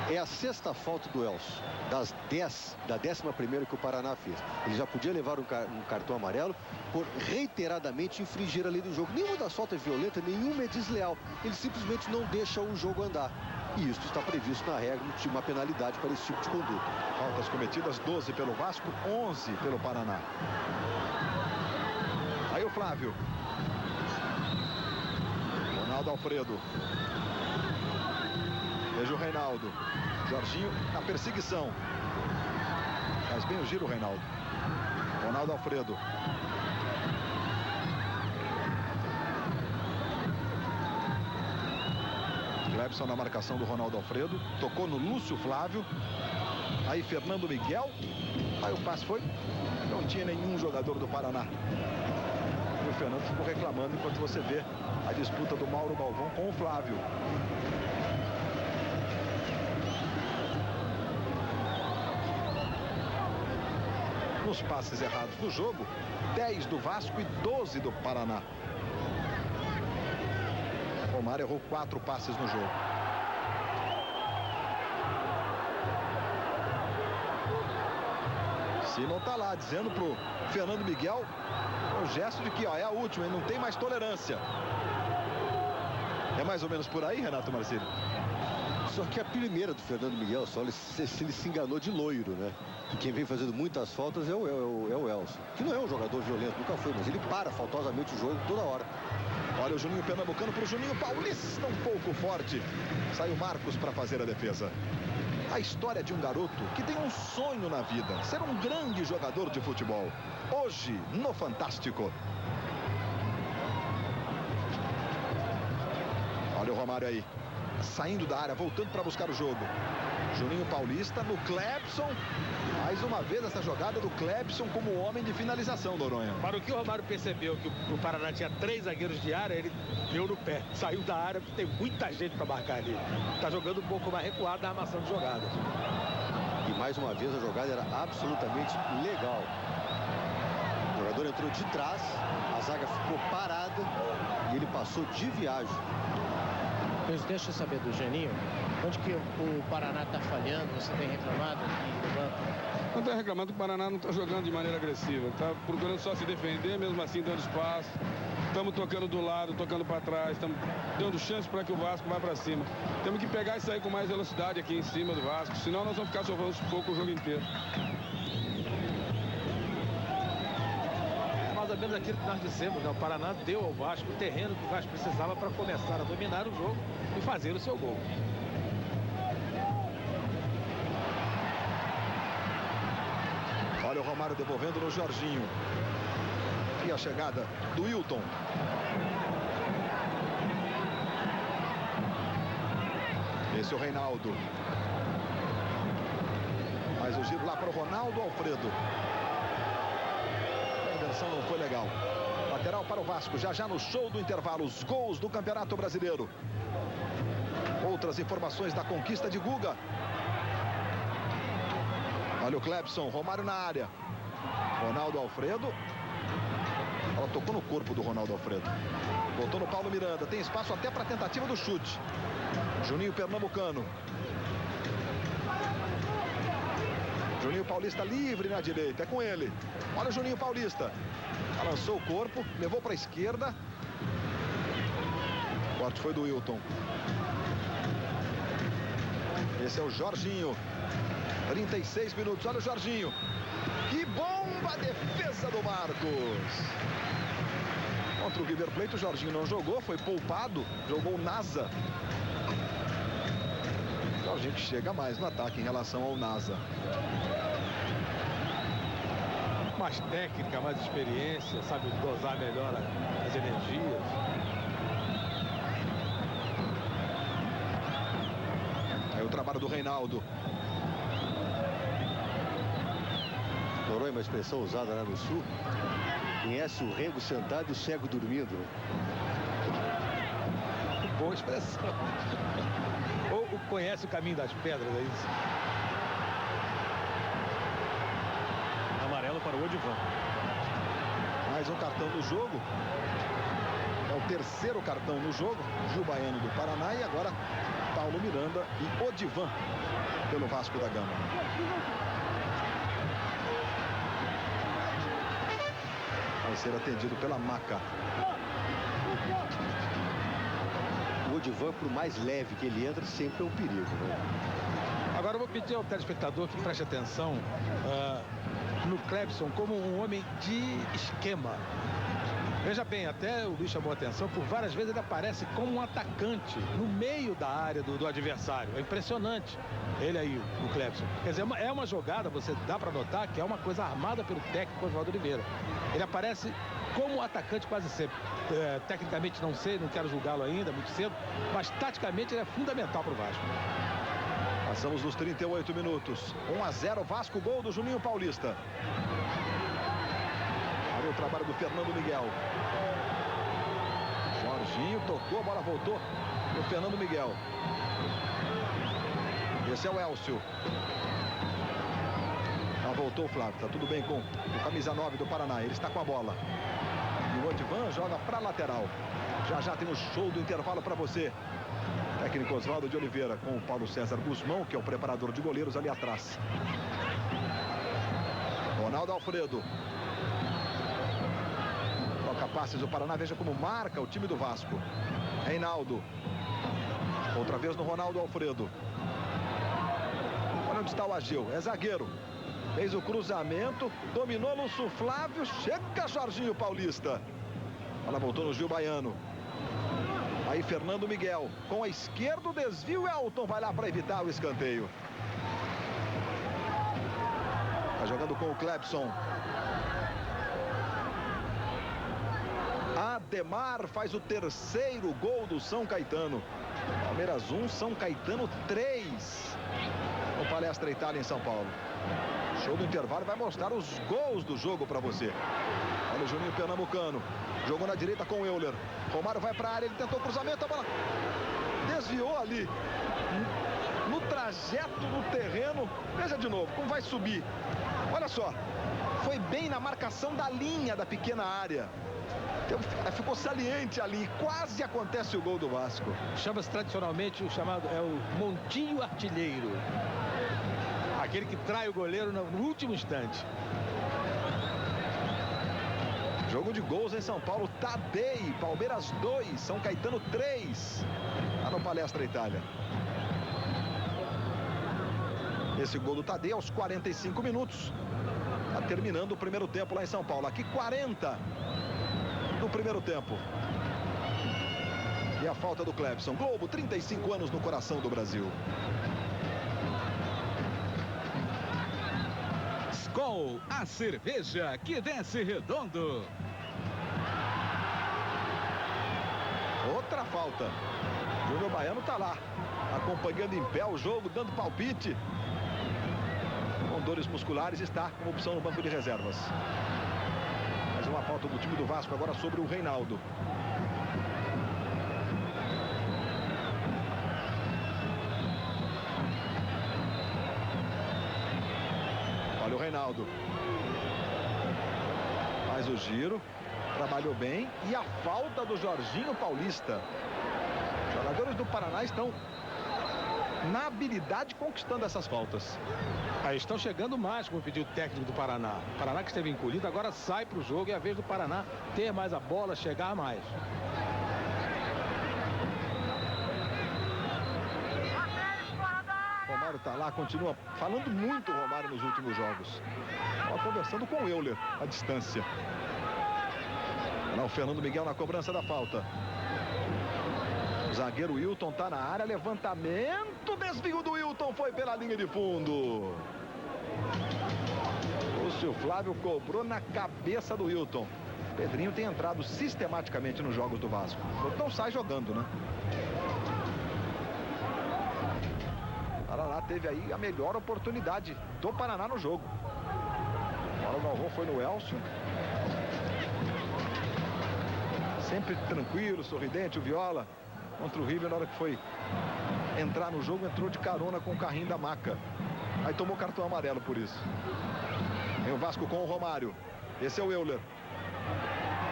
É a sexta falta do Elcio, das 10, da 11ª que o Paraná fez. Ele já podia levar um cartão amarelo por reiteradamente infringir a lei do jogo. Nenhuma das faltas é violenta, nenhuma é desleal. Ele simplesmente não deixa o jogo andar. E isso está previsto na regra, uma penalidade para esse tipo de conduta. Faltas cometidas, 12 pelo Vasco, 11 pelo Paraná. Aí o Flávio. Ronaldo Alfredo. Veja o Reinaldo. Jorginho na perseguição. Faz bem o giro, Reinaldo. Ronaldo Alfredo. Clebson na marcação do Ronaldo Alfredo. Tocou no Lúcio Flávio. Aí Fernando Miguel. Aí o passe foi. Não tinha nenhum jogador do Paraná. E o Fernando ficou reclamando enquanto você vê a disputa do Mauro Galvão com o Flávio. Nos passes errados do jogo, 10 do Vasco e 12 do Paraná. Omar errou 4 passes no jogo. Simon tá lá dizendo pro Fernando Miguel o gesto de que é a última, ele não tem mais tolerância. É mais ou menos por aí, Renato Marcílio? Só que a primeira do Fernando Miguel, só ele se enganou de loiro, né? Quem vem fazendo muitas faltas é o Elcio, que não é um jogador violento, nunca foi, mas ele para faltosamente o jogo toda hora. Olha o Juninho Pernambucano para o Juninho Paulista, um pouco forte. Saiu Marcos para fazer a defesa. A história de um garoto que tem um sonho na vida, ser um grande jogador de futebol. Hoje, no Fantástico. Olha o Romário aí, saindo da área, voltando para buscar o jogo. Juninho Paulista no Clebson. Mais uma vez essa jogada do Clebson como homem de finalização, Noronha. Para o que o Romário percebeu que o Paraná tinha 3 zagueiros de área, ele deu no pé. Saiu da área porque tem muita gente para marcar ali. Está jogando um pouco mais recuado na armação de jogadas. E mais uma vez a jogada era absolutamente legal. O jogador entrou de trás, a zaga ficou parada e ele passou de viagem. Mas deixa eu saber do Geninho, onde que o Paraná está falhando, você tem reclamado aqui no banco? Não está reclamando que o Paraná não está jogando de maneira agressiva, está procurando só se defender, mesmo assim dando espaço. Estamos tocando do lado, tocando para trás, estamos dando chance para que o Vasco vá para cima. Temos que pegar e sair com mais velocidade aqui em cima do Vasco, senão nós vamos ficar sofrendo pouco o jogo inteiro. Mais ou menos aquilo que nós dissemos, né? O Paraná deu ao Vasco o terreno que o Vasco precisava para começar a dominar o jogo e fazer o seu gol. Olha o Romário devolvendo no Jorginho. E a chegada do Wilton. Esse é o Reinaldo. Mais o giro lá para o Ronaldo Alfredo. A inversão não foi legal. Lateral para o Vasco, já no show do intervalo, os gols do Campeonato Brasileiro. Outras informações da conquista de Guga. Olha o Clebson, Romário na área. Ronaldo Alfredo. Ela tocou no corpo do Ronaldo Alfredo. Voltou no Paulo Miranda, tem espaço até para a tentativa do chute. Juninho Pernambucano. Juninho Paulista livre na direita, é com ele. Olha o Juninho Paulista. Balançou o corpo, levou para a esquerda. O corte foi do Wilton. Esse é o Jorginho. 36 minutos, olha o Jorginho. Que bomba a defesa do Marcos. Contra o River Plate, o Jorginho não jogou, foi poupado. Jogou o Nasa. O Jorginho que chega mais no ataque em relação ao Nasa. Mais técnica, mais experiência, sabe dosar melhor as energias. Aí o trabalho do Reinaldo. Noronha, uma expressão usada lá no Sul. Conhece o rego sentado e o cego dormindo. Boa expressão. Ou conhece o caminho das pedras, é isso? Amarelo para o Odivan. Mais um cartão no jogo. É o terceiro cartão no jogo. Gil Baiano do Paraná e agora Paulo Miranda e Odivan pelo Vasco da Gama. Vai ser atendido pela Maca. O Odivan, por mais leve que ele entra, sempre é um perigo, né? Agora eu vou pedir ao telespectador que preste atenção no Clebson como um homem de esquema. Veja bem, até o Luiz chamou a atenção, por várias vezes ele aparece como um atacante no meio da área do adversário. É impressionante ele aí, o Clebson. Quer dizer, é uma jogada, você dá para notar que é uma coisa armada pelo técnico Oswaldo Oliveira. Ele aparece como atacante quase sempre. Tecnicamente não sei, não quero julgá-lo ainda, muito cedo, mas taticamente ele é fundamental para o Vasco. Passamos nos 38 minutos. 1-0 Vasco, gol do Juninho Paulista. Olha o trabalho do Fernando Miguel. Jorginho tocou, a bola voltou do Fernando Miguel. Esse é o Elcio. Já voltou o Flávio, tá tudo bem com o camisa 9 do Paraná, ele está com a bola. E o Odivan joga para lateral. Já tem o show do intervalo para você. Técnico Oswaldo de Oliveira com o Paulo César Guzmão, que é o preparador de goleiros ali atrás. Ronaldo Alfredo. Toca passes do Paraná, veja como marca o time do Vasco. Reinaldo. Outra vez no Ronaldo Alfredo. Olha onde está o Ageu, é zagueiro. Fez o cruzamento, dominou Lúcio Flávio, chega Jorginho Paulista. Ela voltou no Gil Baiano. Aí Fernando Miguel, com a esquerda, o desvio, Elton vai lá para evitar o escanteio. Tá jogando com o Clebson. Ademar faz o terceiro gol do São Caetano. Palmeiras 1, São Caetano 3. No Palestra Itália em São Paulo. Show do intervalo vai mostrar os gols do jogo para você. Olha o Juninho Pernambucano. Jogou na direita com o Euler. Romário vai para a área, ele tentou o cruzamento, a bola desviou ali. No trajeto do terreno. Veja de novo como vai subir. Olha só. Foi bem na marcação da linha da pequena área. Então, ficou saliente ali. Quase acontece o gol do Vasco. Chama-se tradicionalmente o chamado o montinho artilheiro. Aquele que trai o goleiro no último instante. Jogo de gols em São Paulo. Tadei, Palmeiras 2, São Caetano 3. Lá no Palestra Itália. Esse gol do Tadei aos 45 minutos. Tá terminando o primeiro tempo lá em São Paulo. Aqui 40 do primeiro tempo. E a falta do Clebson. Globo, 35 anos no coração do Brasil. Skol, a cerveja que desce redondo. Outra falta. Júnior Baiano tá lá, acompanhando em pé o jogo, dando palpite. Com dores musculares, está como opção no banco de reservas. Mais uma falta do time do Vasco agora sobre o Reinaldo. Olha o Reinaldo. Faz o giro. Trabalhou bem. E a falta do Jorginho Paulista. Os jogadores do Paraná estão na habilidade conquistando essas faltas. Aí estão chegando mais com o pedido técnico do Paraná. O Paraná que esteve encolhido agora sai para o jogo e é a vez do Paraná ter mais a bola, chegar mais. Romário tá lá, continua falando muito o Romário nos últimos jogos. Estava conversando com o Euler à distância. Lá o Fernando Miguel na cobrança da falta. O zagueiro Wilton tá na área, levantamento, desvio do Wilton, foi pela linha de fundo. Lúcio Flávio cobrou na cabeça do Wilton. Pedrinho tem entrado sistematicamente nos jogos do Vasco. Não sai jogando, né? O Paraná teve aí a melhor oportunidade do Paraná no jogo. Agora o Galvão foi no Elcio. Sempre tranquilo, sorridente, o Viola. Contra o River, na hora que foi entrar no jogo, entrou de carona com o carrinho da maca. Aí tomou cartão amarelo por isso. Vem o Vasco com o Romário. Esse é o Euler.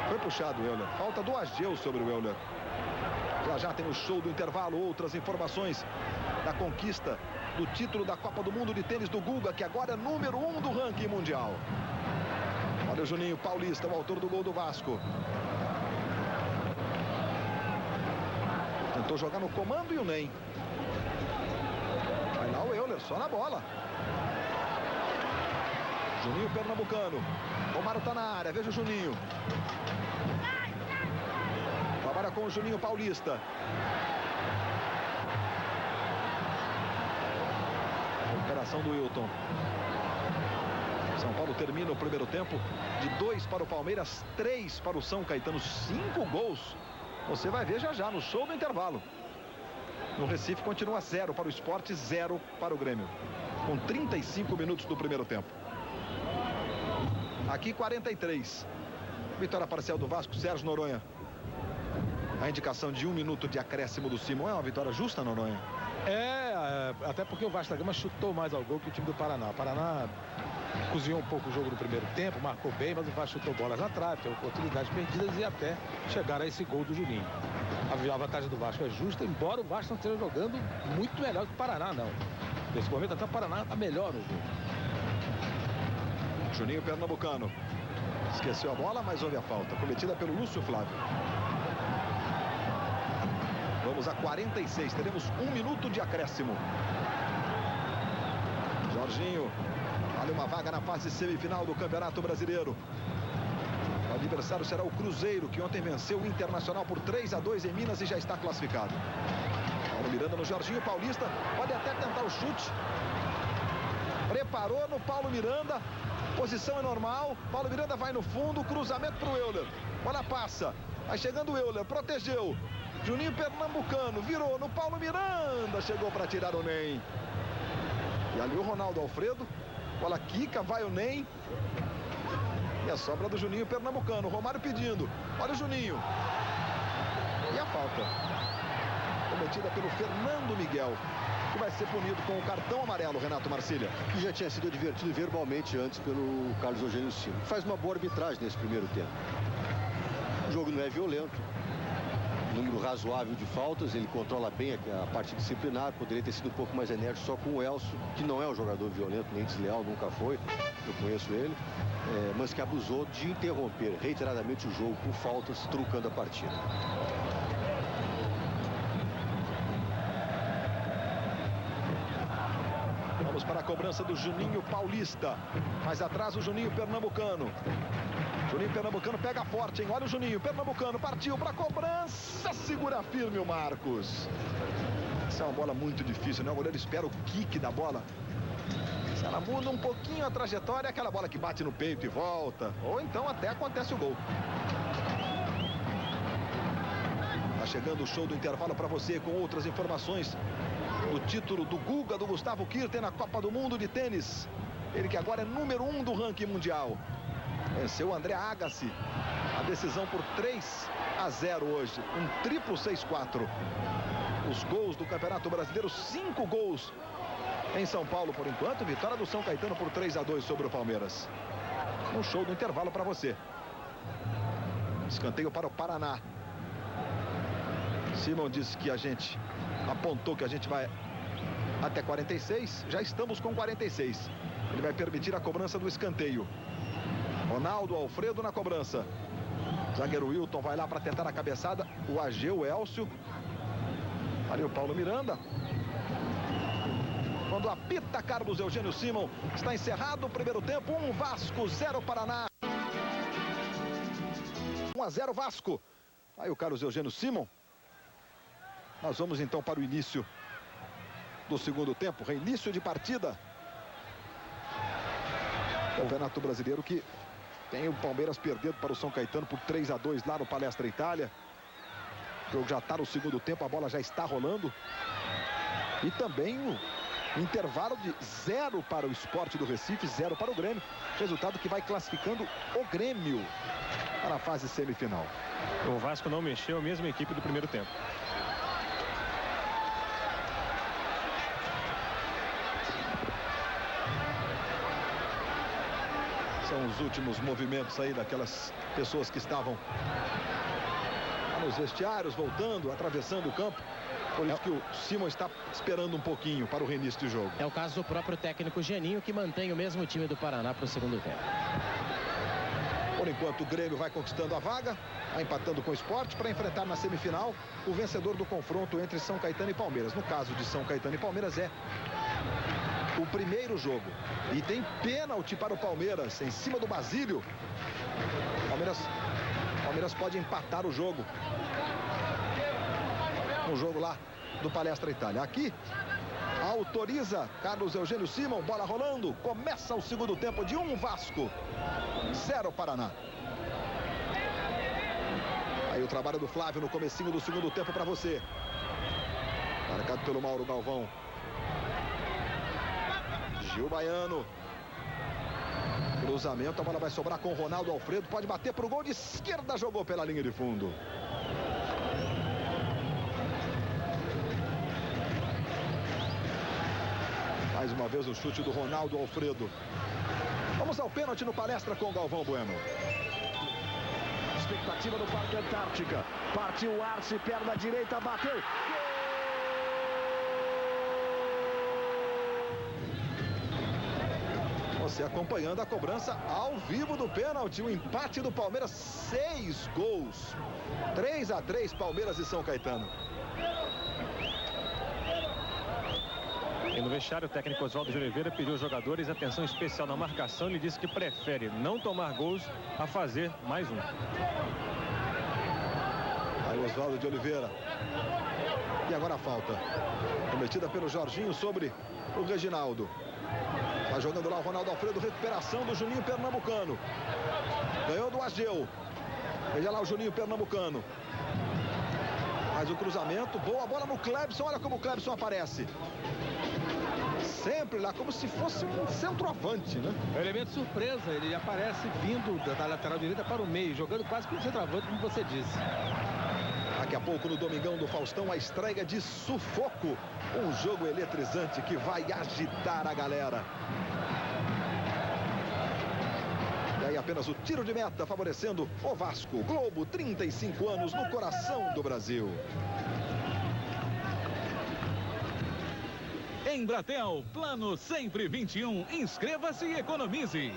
Foi puxado o Euler. Falta do Ageu sobre o Euler. Já tem o show do intervalo. Outras informações da conquista do título da Copa do Mundo de tênis do Guga, que agora é número 1 do ranking mundial. Olha o Juninho Paulista, o autor do gol do Vasco. Tentou jogar no comando e o NEM. Vai lá o Euler, só na bola. Juninho Pernambucano. Romário tá na área, veja o Juninho. Trabalha com o Juninho Paulista. Recuperação do Wilton. São Paulo termina o primeiro tempo de 2 para o Palmeiras, 3 para o São Caetano. 5 gols. Você vai ver já já no show do intervalo. No Recife continua 0 para o Sport, 0 para o Grêmio. Com 35 minutos do primeiro tempo. Aqui 43. Vitória parcial do Vasco, Sérgio Noronha. A indicação de 1 minuto de acréscimo do Simão é uma vitória justa, Noronha? Até porque o Vasco da Gama chutou mais ao gol que o time do Paraná. O Paraná cozinhou um pouco o jogo no primeiro tempo, marcou bem, mas o Vasco chutou bolas na trave, teve oportunidades perdidas e até chegar a esse gol do Juninho. A vantagem do Vasco é justa, embora o Vasco não esteja jogando muito melhor que o Paraná, não. Nesse momento até o Paraná está melhor no jogo. Juninho Pernambucano. Esqueceu a bola, mas houve a falta, cometida pelo Lúcio Flávio. Vamos a 46, teremos 1 minuto de acréscimo. Jorginho, olha uma vaga na fase semifinal do Campeonato Brasileiro. adversário será o Cruzeiro, que ontem venceu o Internacional por 3-2 em Minas e já está classificado. Paulo Miranda no Jorginho Paulista. Pode até tentar o chute. Preparou no Paulo Miranda. Posição é normal. Paulo Miranda vai no fundo. Cruzamento para o Euler. Bola passa. Vai chegando o Euler. Protegeu. Juninho Pernambucano. Virou no Paulo Miranda. Chegou para tirar o Ney. E ali o Ronaldo Alfredo. Bola quica. Vai o Ney. E a sobra do Juninho Pernambucano. Romário pedindo. Olha o Juninho. E a falta cometida pelo Fernando Miguel, que vai ser punido com o cartão amarelo, Renato Marcília. Que já tinha sido advertido verbalmente antes pelo Carlos Eugênio Simon. Faz uma boa arbitragem nesse primeiro tempo. O jogo não é violento. Número razoável de faltas. Ele controla bem a parte disciplinar. Poderia ter sido um pouco mais enérgico só com o Elcio, que não é um jogador violento, nem desleal, nunca foi. Eu conheço ele. Mas que abusou de interromper reiteradamente o jogo com faltas, truncando a partida. Vamos para a cobrança do Juninho Paulista. Mais atrás o Juninho Pernambucano. Juninho Pernambucano pega forte, hein? Olha o Juninho Pernambucano. Partiu para a cobrança. Segura firme o Marcos. Essa é uma bola muito difícil, né? O goleiro espera o kick da bola. Se ela muda um pouquinho a trajetória, é aquela bola que bate no peito e volta. Ou então até acontece o gol. Tá chegando o show do intervalo para você com outras informações. O título do Guga, do Gustavo Kirten na Copa do Mundo de tênis. Ele que agora é número 1 do ranking mundial. Venceu o André Agassi. A decisão por 3-0 hoje. Um triplo 6-4. Os gols do Campeonato Brasileiro, 5 gols em São Paulo por enquanto. Vitória do São Caetano por 3-2 sobre o Palmeiras. Um show do intervalo para você. Escanteio para o Paraná. Simon disse que a gente apontou que a gente vai até 46. Já estamos com 46. Ele vai permitir a cobrança do escanteio. Ronaldo Alfredo na cobrança. Zagueiro Wilton vai lá para tentar a cabeçada. O Ageu, o Elcio. Ali o Paulo Miranda. Quando apita Carlos Eugênio Simon, está encerrado o primeiro tempo. 1 Vasco, 0 Paraná. 1-0 Vasco. Aí o Carlos Eugênio Simon. Nós vamos então para o início do segundo tempo. Reinício de partida. Campeonato Brasileiro que tem o Palmeiras perdendo para o São Caetano por 3-2 lá no Palestra Itália. O jogo já está no segundo tempo, a bola já está rolando. E também o intervalo de 0 para o Sport do Recife, 0 para o Grêmio. Resultado que vai classificando o Grêmio para a fase semifinal. O Vasco não mexeu, a mesma equipe do primeiro tempo. São os últimos movimentos aí daquelas pessoas que estavam nos vestiários, voltando, atravessando o campo. Por isso que o Simon está esperando um pouquinho para o reinício de jogo. É o caso do próprio técnico Geninho, que mantém o mesmo time do Paraná para o segundo tempo. Por enquanto o Grêmio vai conquistando a vaga, vai empatando com o Sport para enfrentar na semifinal o vencedor do confronto entre São Caetano e Palmeiras. No caso de São Caetano e Palmeiras é o primeiro jogo. E tem pênalti para o Palmeiras em cima do Basílio. Palmeiras pode empatar o jogo. No jogo lá do Palestra Itália. Aqui autoriza Carlos Eugênio Simon. Bola rolando. Começa o segundo tempo de 1 Vasco, 0 Paraná. Aí o trabalho do Flávio no comecinho do segundo tempo para você. Marcado pelo Mauro Galvão. Gil Baiano. Cruzamento, a bola vai sobrar com o Ronaldo Alfredo. Pode bater para o gol de esquerda, jogou pela linha de fundo. Mais uma vez o chute do Ronaldo Alfredo. Vamos ao pênalti no Palestra com o Galvão Bueno. Expectativa do Parque Antártica. Partiu o Arce, perna direita, bateu. Você acompanhando a cobrança ao vivo do pênalti. O empate do Palmeiras, 6 gols. 3-3 Palmeiras e São Caetano. E no vestiário, o técnico Oswaldo de Oliveira pediu aos jogadores atenção especial na marcação. Ele disse que prefere não tomar gols a fazer mais um. Aí o Oswaldo de Oliveira. E agora a falta cometida pelo Jorginho sobre o Reginaldo. Vai jogando lá o Ronaldo Alfredo. Recuperação do Juninho Pernambucano. Ganhou do Ageu. Veja lá o Juninho Pernambucano. Faz o cruzamento. Boa bola no Clebson. Olha como o Clebson aparece. Sempre lá, como se fosse um centroavante, né? É um elemento surpresa. Ele aparece vindo da lateral direita para o meio, jogando quase como centroavante, como você disse. Daqui a pouco no Domingão do Faustão, a estreia de Sufoco. Um jogo eletrizante que vai agitar a galera. E aí apenas o tiro de meta favorecendo o Vasco. Globo, 35 anos no coração do Brasil. Embratel, plano sempre 21. Inscreva-se e economize.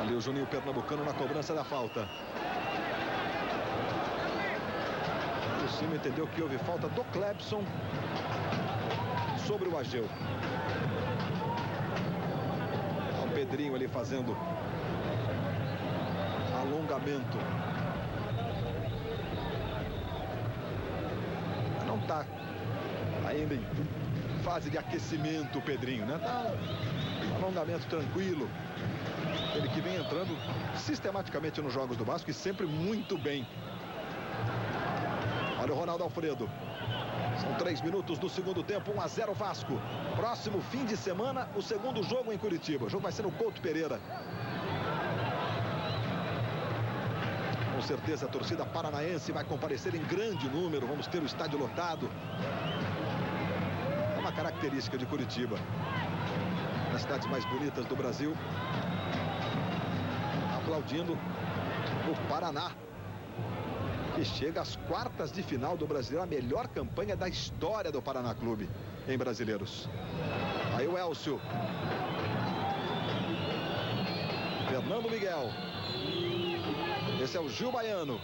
Ali o Juninho Pernambucano na cobrança da falta. O Cima entendeu que houve falta do Clebson sobre o Ageu. O Pedrinho ali fazendo alongamento. Não está ainda em fase de aquecimento o Pedrinho, né? Tá alongamento tranquilo. Ele que vem entrando sistematicamente nos jogos do Vasco e sempre muito bem. Olha o Ronaldo Alfredo. São 3 minutos do segundo tempo, 1-0 Vasco. Próximo fim de semana, o segundo jogo em Curitiba. O jogo vai ser no Couto Pereira. Com certeza a torcida paranaense vai comparecer em grande número. Vamos ter o estádio lotado. É uma característica de Curitiba. Nas cidades mais bonitas do Brasil. Aplaudindo o Paraná, que chega às quartas de final do Brasileiro. A melhor campanha da história do Paraná Clube em Brasileiros. Aí o Elcio. Fernando Miguel. Esse é o Gil Baiano.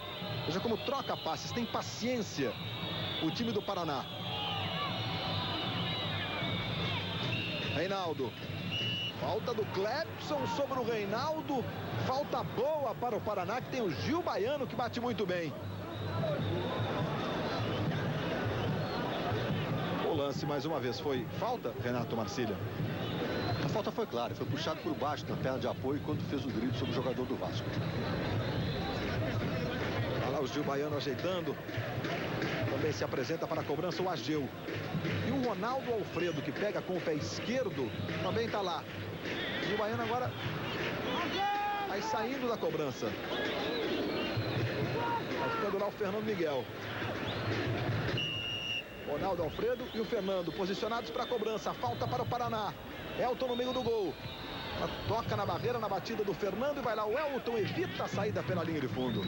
Veja como troca passes, tem paciência o time do Paraná. Reinaldo. Falta do Clebson sobre o Reinaldo. Falta boa para o Paraná, que tem o Gil Baiano, que bate muito bem. O lance, mais uma vez, foi falta, Renato Marcília? A falta foi clara, foi puxado por baixo na perna de apoio quando fez o drible sobre o jogador do Vasco. Olha lá o Gil Baiano ajeitando. Também se apresenta para a cobrança o Ageu. E o Ronaldo Alfredo, que pega com o pé esquerdo, também está lá. E o Baiano agora vai saindo da cobrança. Vai ficando lá o Fernando Miguel. Ronaldo Alfredo e o Fernando posicionados para a cobrança. Falta para o Paraná. Elton no meio do gol. Toca na barreira, na batida do Fernando, e vai lá o Elton, evita a saída pela linha de fundo.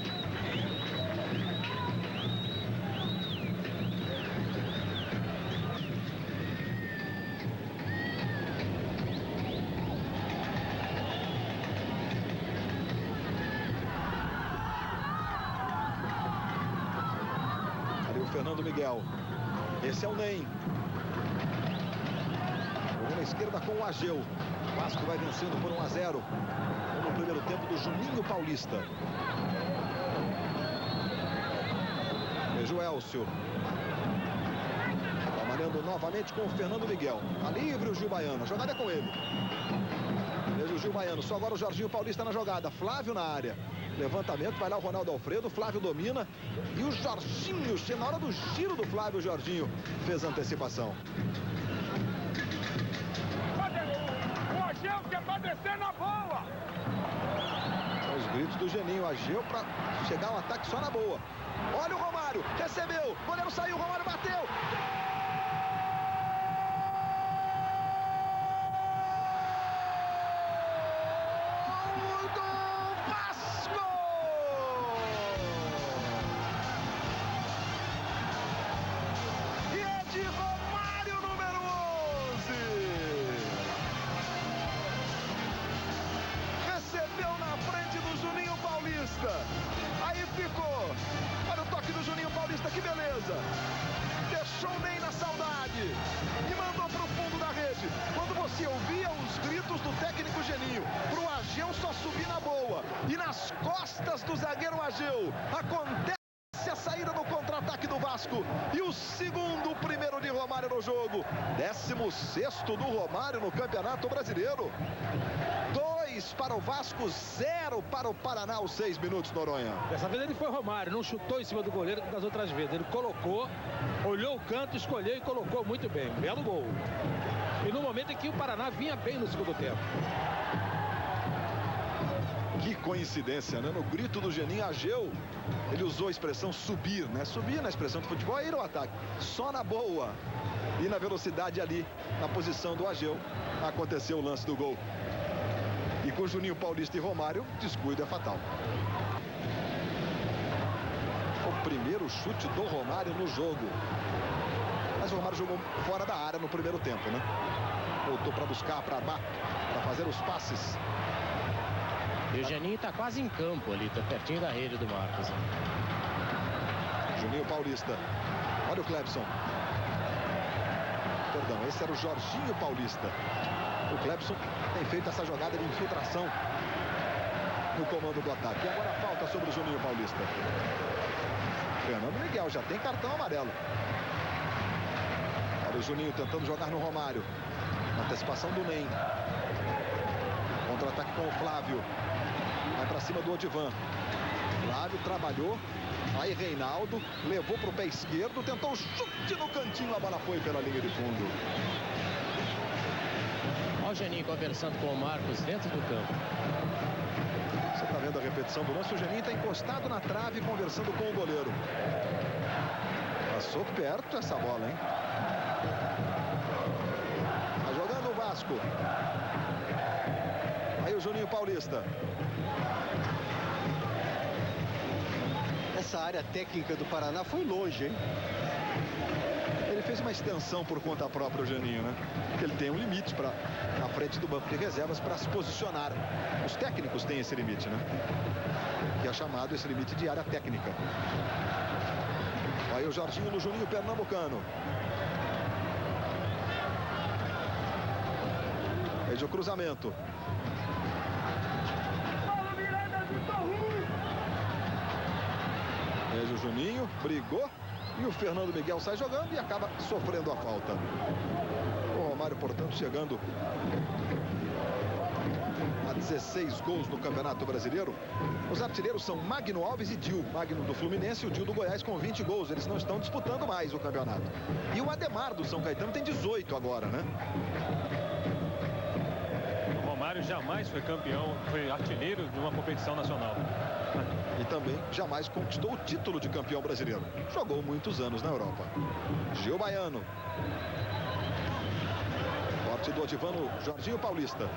Fernando Miguel. Esse é o Ney. Na esquerda com o Ageu. Vasco vai vencendo por 1-0 no primeiro tempo do Juninho Paulista. Veja o Elcio. Trabalhando novamente com o Fernando Miguel. Tá livre o Gil Baiano. A jogada é com ele. Veja o Gil Baiano. Só agora o Jorginho Paulista na jogada. Flávio na área. Levantamento, vai lá o Ronaldo Alfredo, Flávio domina e o Jorginho, na hora do giro do Flávio, o Jorginho fez a antecipação. O Ageu que é pra descer na boa! Os gritos do Geninho, Ageu para chegar ao ataque só na boa. Olha o Romário, recebeu, o goleiro saiu, o Romário bateu. Aí Souza. Deixou o Ney na saudade e mandou para o fundo da rede. Quando você ouvia os gritos do técnico Geninho, pro Ageu só subir na boa. E nas costas do zagueiro Ageu, acontece a saída no contra-ataque do Vasco. E o segundo, o primeiro de Romário no jogo. 16º do Romário no Campeonato Brasileiro. 2 para o Vasco, 0 para o Paraná aos 6 minutos, Noronha. Dessa vez ele foi Romário, não chutou em cima do goleiro das outras vezes. Ele colocou, olhou o canto, escolheu e colocou muito bem. Belo gol. E no momento em que o Paraná vinha bem no segundo tempo. Que coincidência, né? No grito do Geninho, Ageu, ele usou a expressão subir, né? Subir na expressão do futebol é ir ao ataque. Só na boa e na velocidade ali, na posição do Ageu, aconteceu o lance do gol. E com Juninho Paulista e Romário, descuido é fatal. O primeiro chute do Romário no jogo. Mas o Romário jogou fora da área no primeiro tempo, né? Voltou para buscar, para armar, para fazer os passes. E o Geninho está quase em campo ali, está pertinho da rede do Marcos. Juninho Paulista. Olha o Clebson. Perdão, esse era o Jorginho Paulista. O Clebson tem feito essa jogada de infiltração no comando do ataque. E agora a falta sobre o Juninho Paulista. Fernando Miguel já tem cartão amarelo. Olha o Juninho tentando jogar no Romário. Antecipação do Ney. Contra-ataque com o Flávio. Vai para cima do Odivan. Flávio trabalhou. Aí Reinaldo levou para o pé esquerdo. Tentou um chute no cantinho. A bola foi pela linha de fundo. Olha o Geninho conversando com o Marcos dentro do campo. Você está vendo a repetição do lance. O Geninho está encostado na trave conversando com o goleiro. Passou perto essa bola, hein? Tá jogando o Vasco. Aí o Juninho Paulista. Essa área técnica do Paraná foi longe, hein? Ele fez uma extensão por conta própria, o Geninho, né? Porque ele tem um limite na frente do banco de reservas para se posicionar. Os técnicos têm esse limite, né? Que é chamado esse limite de área técnica. Aí o Jorginho no Juninho Pernambucano. Veja o cruzamento. Veja o Juninho, brigou. E o Fernando Miguel sai jogando e acaba sofrendo a falta. O Romário, portanto, chegando a 16 gols no Campeonato Brasileiro. Os artilheiros são Magno Alves e Dil. Magno do Fluminense e o Dil do Goiás com 20 gols. Eles não estão disputando mais o campeonato. E o Ademar do São Caetano tem 18 agora, né? O Romário jamais foi campeão, foi artilheiro de uma competição nacional. E também jamais conquistou o título de campeão brasileiro. Jogou muitos anos na Europa. Gil Baiano. Corte do Odivano, Jorginho Paulista.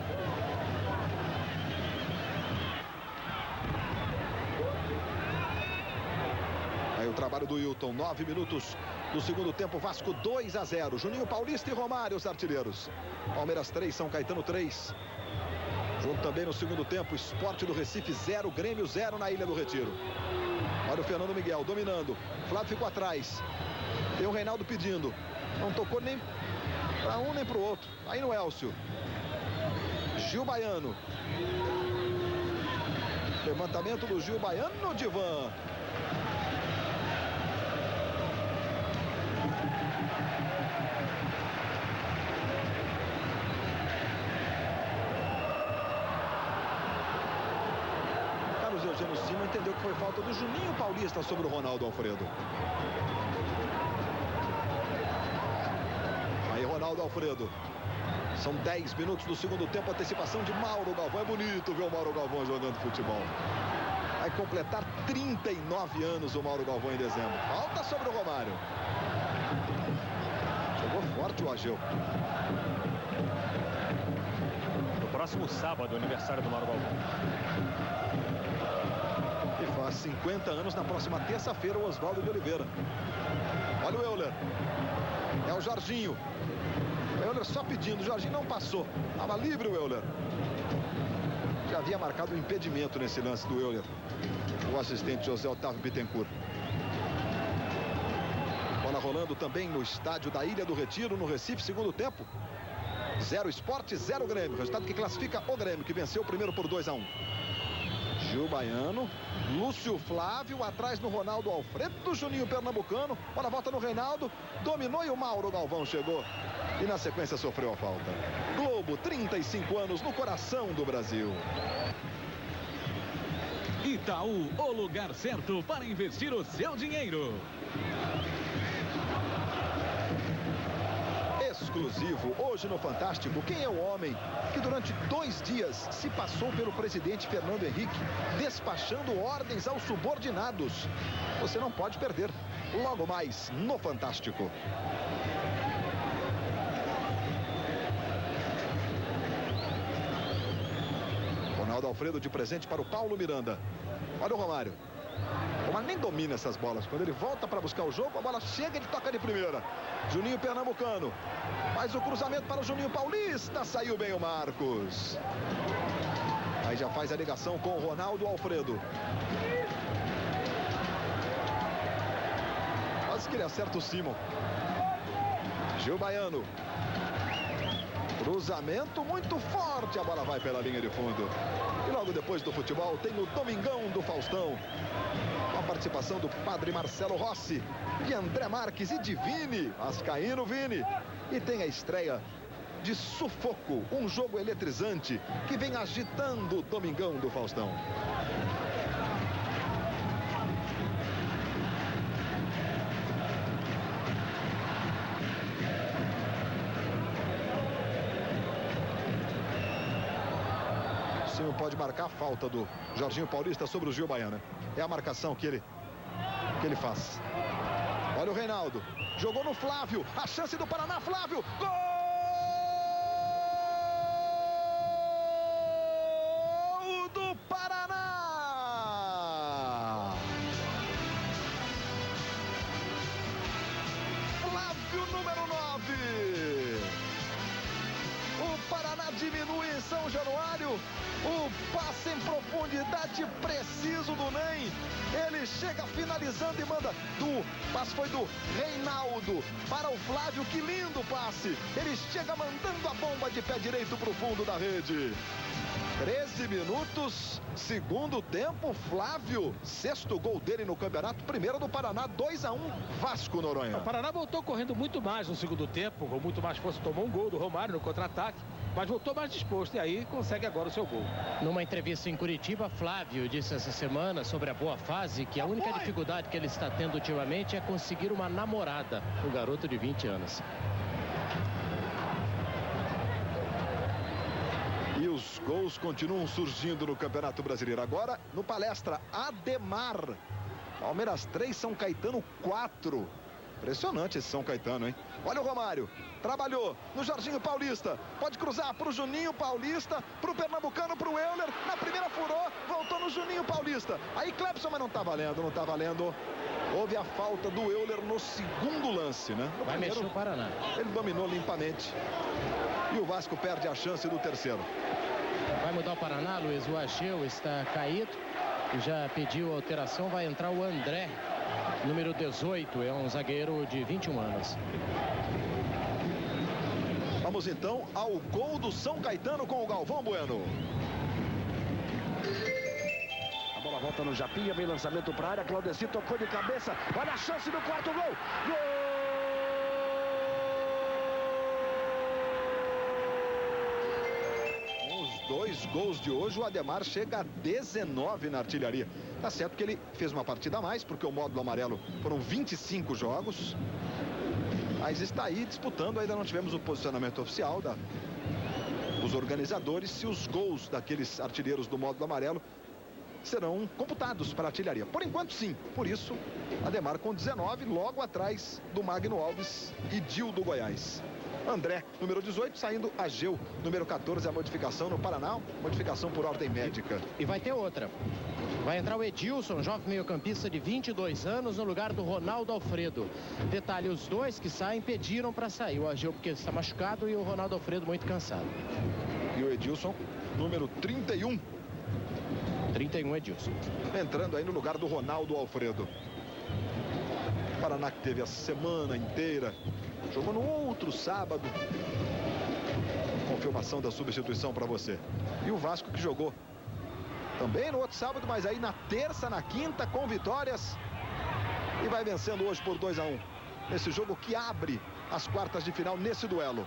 Aí o trabalho do Hilton, 9 minutos do segundo tempo, Vasco 2-0. Juninho Paulista e Romário, os artilheiros. Palmeiras 3, São Caetano 3. Jogo também no segundo tempo, Sport do Recife 0, Grêmio 0 na Ilha do Retiro. Olha o Fernando Miguel dominando. Flávio ficou atrás. Tem o Reinaldo pedindo. Não tocou nem para um nem para o outro. Aí no Elcio. Gil Baiano. Levantamento do Gil Baiano no Divan. Eugênio Cima entendeu que foi falta do Juninho Paulista sobre o Ronaldo Alfredo. Aí Ronaldo Alfredo. São 10 minutos do segundo tempo, antecipação de Mauro Galvão. É bonito ver o Mauro Galvão jogando futebol. Vai completar 39 anos o Mauro Galvão em dezembro. Falta sobre o Romário. Jogou forte o Ageu. No próximo sábado, aniversário do Mauro Galvão. E faz 50 anos na próxima terça-feira o Oswaldo de Oliveira. Olha o Euler. É o Jorginho. O Euler só pedindo. O Jorginho não passou. Estava livre o Euler. Já havia marcado um impedimento nesse lance do Euler. O assistente José Otávio Bittencourt. Bola rolando também no estádio da Ilha do Retiro, no Recife, segundo tempo. 0 Sport, 0 Grêmio. Resultado que classifica o Grêmio, que venceu o primeiro por 2-1. Gil Baiano, Lúcio Flávio, atrás no Ronaldo Alfredo, Juninho Pernambucano. Bola volta no Reinaldo, dominou e o Mauro Galvão chegou. E na sequência sofreu a falta. Globo, 35 anos no coração do Brasil. Itaú, o lugar certo para investir o seu dinheiro. Exclusivo, hoje no Fantástico, quem é o homem que durante 2 dias se passou pelo presidente Fernando Henrique, despachando ordens aos subordinados? Você não pode perder, logo mais no Fantástico. Ronaldo Alfredo de presente para o Paulo Miranda. Olha o Romário. O Romário nem domina essas bolas. Quando ele volta para buscar o jogo, a bola chega e ele toca de primeira. Juninho Pernambucano. Faz o cruzamento para o Juninho Paulista. Saiu bem o Marcos. Aí já faz a ligação com o Ronaldo Alfredo. Quase que ele acerta o Simon. Gil Baiano. Cruzamento muito forte. A bola vai pela linha de fundo. E logo depois do futebol tem o Domingão do Faustão. Com a participação do padre Marcelo Rossi, de André Marques e de Vini, Vascaíno Vini. E tem a estreia de Sufoco, um jogo eletrizante que vem agitando o Domingão do Faustão. Sim, pode marcar a falta do Jorginho Paulista sobre o Gil Baiano. É a marcação que ele faz. Olha o Reinaldo. Jogou no Flávio. A chance do Paraná, Flávio. Gol do Paraná. Flávio, número 9. O Paraná diminui em São Januário. O passe em profundidade preciso do Ney. Ele chega finalizando e manda o passe foi do Reinaldo para o Flávio. Que lindo passe. Ele chega mandando a bomba de pé direito para o fundo da rede. 13 minutos, segundo tempo. Flávio, 6º gol dele no campeonato. Primeiro do Paraná, 2-1, Vasco Noronha. O Paraná voltou correndo muito mais no segundo tempo, com muito mais força. Tomou um gol do Romário no contra-ataque, mas voltou mais disposto e aí consegue agora o seu gol. Numa entrevista em Curitiba, Flávio disse essa semana sobre a boa fase que a única dificuldade que ele está tendo ultimamente é conseguir uma namorada, o garoto de 20 anos. E os gols continuam surgindo no Campeonato Brasileiro. Agora no Palestra, Ademar. Palmeiras 3, São Caetano 4. Impressionante esse São Caetano, hein? Olha o Romário. Trabalhou no Jorginho Paulista. Pode cruzar para o Juninho Paulista, para o Pernambucano, para o Euler. Na primeira furou, voltou no Juninho Paulista. Aí Clebson, mas não tá valendo, não tá valendo. Houve a falta do Euler no segundo lance, né? No Vai primeiro, mexer o Paraná. ele dominou limpamente. E o Vasco perde a chance do terceiro. Vai mudar o Paraná, Luiz. O Ageu está caído. Já pediu alteração. Vai entrar o André, número 18. É um zagueiro de 21 anos. Vamos então ao gol do São Caetano com o Galvão Bueno. A bola volta no Japinha, vem lançamento para a área. Claudeci tocou de cabeça. Olha a chance do quarto gol. Gol! Com os 2 gols de hoje, o Ademar chega a 19 na artilharia. Tá certo que ele fez uma partida a mais, porque o módulo amarelo foram 25 jogos. Mas está aí disputando, ainda não tivemos o posicionamento oficial dos organizadores, se os gols daqueles artilheiros do módulo amarelo serão computados para a artilharia. Por enquanto, sim. Por isso, Ademar com 19, logo atrás do Magno Alves e Dil do Goiás. André, número 18, saindo Ageu, número 14, a modificação no Paraná, modificação por ordem médica. E vai ter outra. Vai entrar o Edilson, jovem meio-campista de 22 anos, no lugar do Ronaldo Alfredo. Detalhe, os dois que saem pediram para sair. O Ageu porque está machucado e o Ronaldo Alfredo muito cansado. E o Edilson, número 31. 31 Edilson. Entrando aí no lugar do Ronaldo Alfredo. Paraná que teve a semana inteira. Jogou no outro sábado. Confirmação da substituição para você. E o Vasco que jogou também no outro sábado, mas aí na terça, na quinta, com vitórias. E vai vencendo hoje por 2-1. Nesse jogo que abre as quartas de final nesse duelo.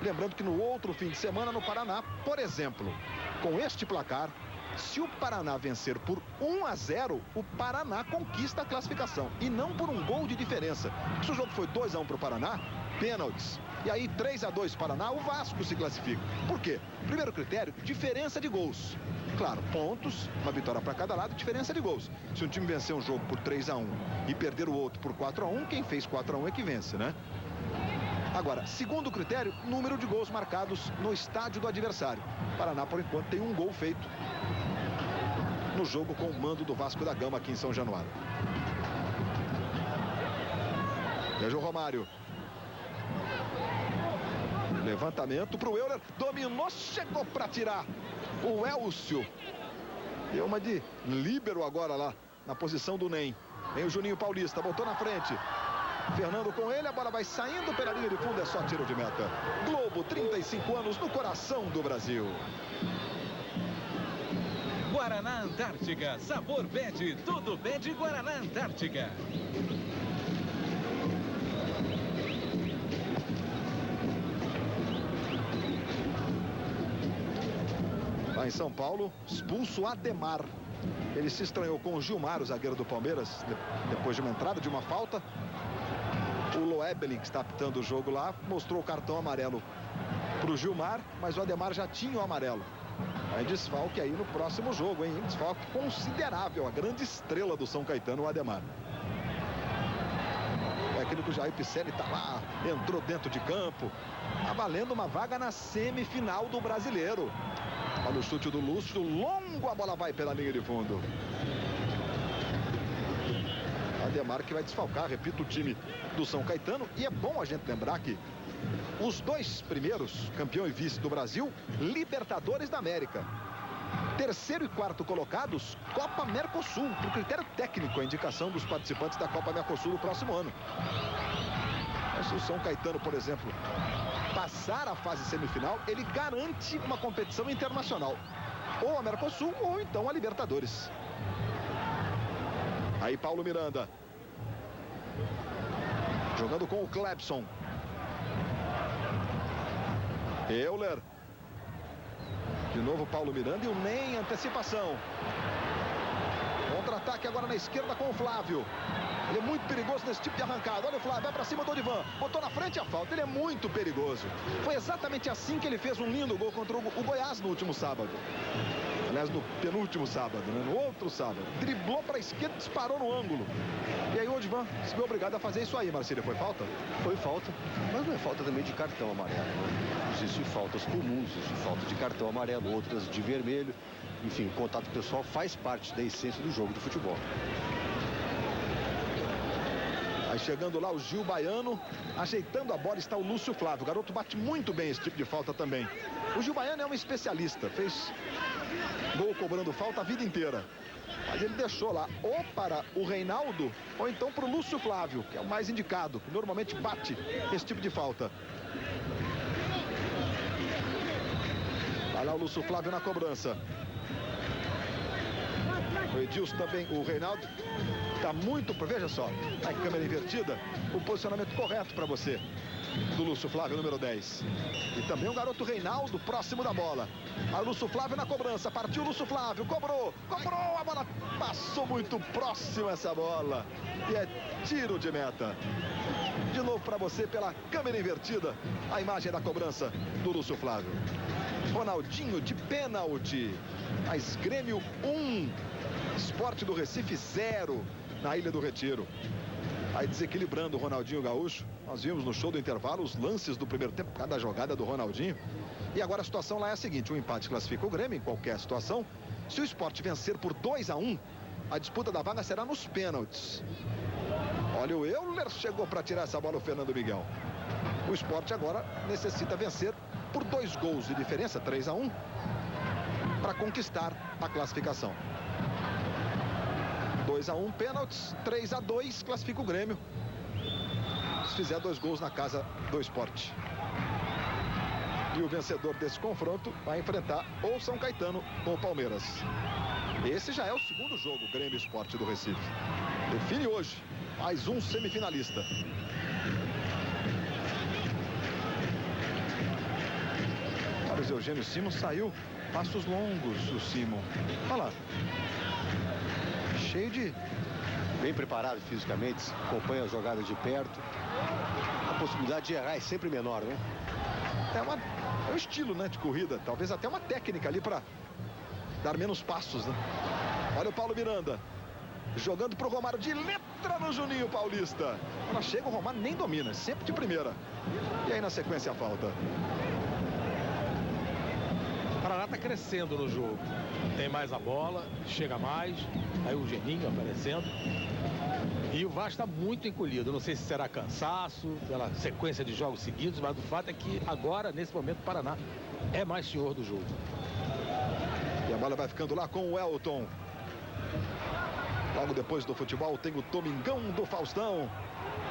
Lembrando que no outro fim de semana no Paraná, por exemplo, com este placar, se o Paraná vencer por 1-0, o Paraná conquista a classificação. E não por um gol de diferença. Se o jogo foi 2-1 para o Paraná, pênaltis. E aí 3-2 Paraná, o Vasco se classifica. Por quê? Primeiro critério, diferença de gols. Claro, pontos, uma vitória para cada lado, diferença de gols. Se um time vencer um jogo por 3-1 e perder o outro por 4-1, quem fez 4-1 é que vence, né? Agora, segundo critério, número de gols marcados no estádio do adversário. Paraná, por enquanto, tem um gol feito no jogo com o mando do Vasco da Gama aqui em São Januário. Veja o Romário. Levantamento para o Euler. Dominou, chegou para tirar. O Elcio. Deu uma de líbero agora lá, na posição do Nem. Vem o Juninho Paulista, botou na frente. Fernando com ele, a bola vai saindo pela linha de fundo, é só tiro de meta. Globo, 35 anos no coração do Brasil. Guaraná Antártica, sabor pede, tudo pede Guaraná Antártica. Lá em São Paulo, expulso Ademar. Ele se estranhou com o Gilmar, o zagueiro do Palmeiras, depois de uma entrada, de uma falta. O Loebelin, que está apitando o jogo lá, mostrou o cartão amarelo para o Gilmar, mas o Ademar já tinha o amarelo. Aí desfalque aí no próximo jogo, hein? Desfalque considerável, a grande estrela do São Caetano, o Ademar. O técnico Jair Pisselli está lá, entrou dentro de campo, tá valendo uma vaga na semifinal do Brasileiro. Olha o chute do Lúcio, longo, a bola vai pela linha de fundo. Ademar que vai desfalcar, repito, o time do São Caetano. E é bom a gente lembrar que os dois primeiros, campeão e vice do Brasil, Libertadores da América. Terceiro e quarto colocados, Copa Mercosul. Por critério técnico, a indicação dos participantes da Copa Mercosul no próximo ano. Mas se o São Caetano, por exemplo, passar a fase semifinal, ele garante uma competição internacional. Ou a Mercosul, ou então a Libertadores. Aí Paulo Miranda. Jogando com o Clebson. Euler. De novo Paulo Miranda e o Nem, antecipação. Contra-ataque agora na esquerda com o Flávio. Ele é muito perigoso nesse tipo de arrancada. Olha o Flávio, vai pra cima do Odivan. Botou na frente a falta. Ele é muito perigoso. Foi exatamente assim que ele fez um lindo gol contra o Goiás no último sábado. Aliás, no penúltimo sábado, né? No outro sábado. Driblou pra esquerda, disparou no ângulo. E aí o Odivan se viu obrigado a fazer isso aí, Marcília. Foi falta? Foi falta, mas não é falta também de cartão amarelo, né? Existem faltas comuns, existe falta de cartão amarelo, outras de vermelho. Enfim, o contato pessoal faz parte da essência do jogo de futebol. Aí chegando lá o Gil Baiano, ajeitando a bola está o Lúcio Flávio. O garoto bate muito bem esse tipo de falta também. O Gil Baiano é um especialista, fez gol cobrando falta a vida inteira. Mas ele deixou lá ou para o Reinaldo ou então para o Lúcio Flávio, que é o mais indicado, que normalmente bate esse tipo de falta. Vai lá o Lúcio Flávio na cobrança. O Edilson também, o Reinaldo está muito, veja só, a câmera invertida, o posicionamento correto para você, do Lúcio Flávio, número 10. E também o garoto Reinaldo, próximo da bola. A Lúcio Flávio na cobrança, partiu o Lúcio Flávio, cobrou, a bola passou muito próximo essa bola. E é tiro de meta. De novo para você pela câmera invertida, a imagem da cobrança do Lúcio Flávio. Ronaldinho de pênalti, mas Grêmio 1, Sport do Recife 0 na Ilha do Retiro. Aí desequilibrando o Ronaldinho Gaúcho. Nós vimos no show do intervalo os lances do primeiro tempo, cada jogada do Ronaldinho. E agora a situação lá é a seguinte: o empate classifica o Grêmio em qualquer situação. Se o Sport vencer por 2-1, a disputa da vaga será nos pênaltis. Olha, o Euler chegou para tirar essa bola, o Fernando Miguel. O Sport agora necessita vencer por 2 gols de diferença, 3-1, para conquistar a classificação. 2-1 pênaltis, 3-2 classifica o Grêmio. se fizer 2 gols na casa do Sport. E o vencedor desse confronto vai enfrentar ou São Caetano ou Palmeiras. Esse já é o segundo jogo, Grêmio Sport do Recife. Define hoje mais um semifinalista. Carlos Eugênio Simon saiu. Passos longos, o Simon. Olha lá. Cheio de... Bem preparado fisicamente, acompanha a jogada de perto. A possibilidade de errar é sempre menor, né? É um estilo, né, de corrida. Talvez até uma técnica ali para dar menos passos, né? Olha o Paulo Miranda. Jogando pro Romário de letra no Juninho Paulista. Quando chega o Romário nem domina, sempre de primeira. E aí na sequência a falta. O Paraná está crescendo no jogo. Tem mais a bola, chega mais. Aí o Geninho aparecendo. E o Vasco está muito encolhido. Não sei se será cansaço, pela sequência de jogos seguidos, mas o fato é que agora, nesse momento, o Paraná é mais senhor do jogo. E a bola vai ficando lá com o Elton. Logo depois do futebol tem o Domingão do Faustão.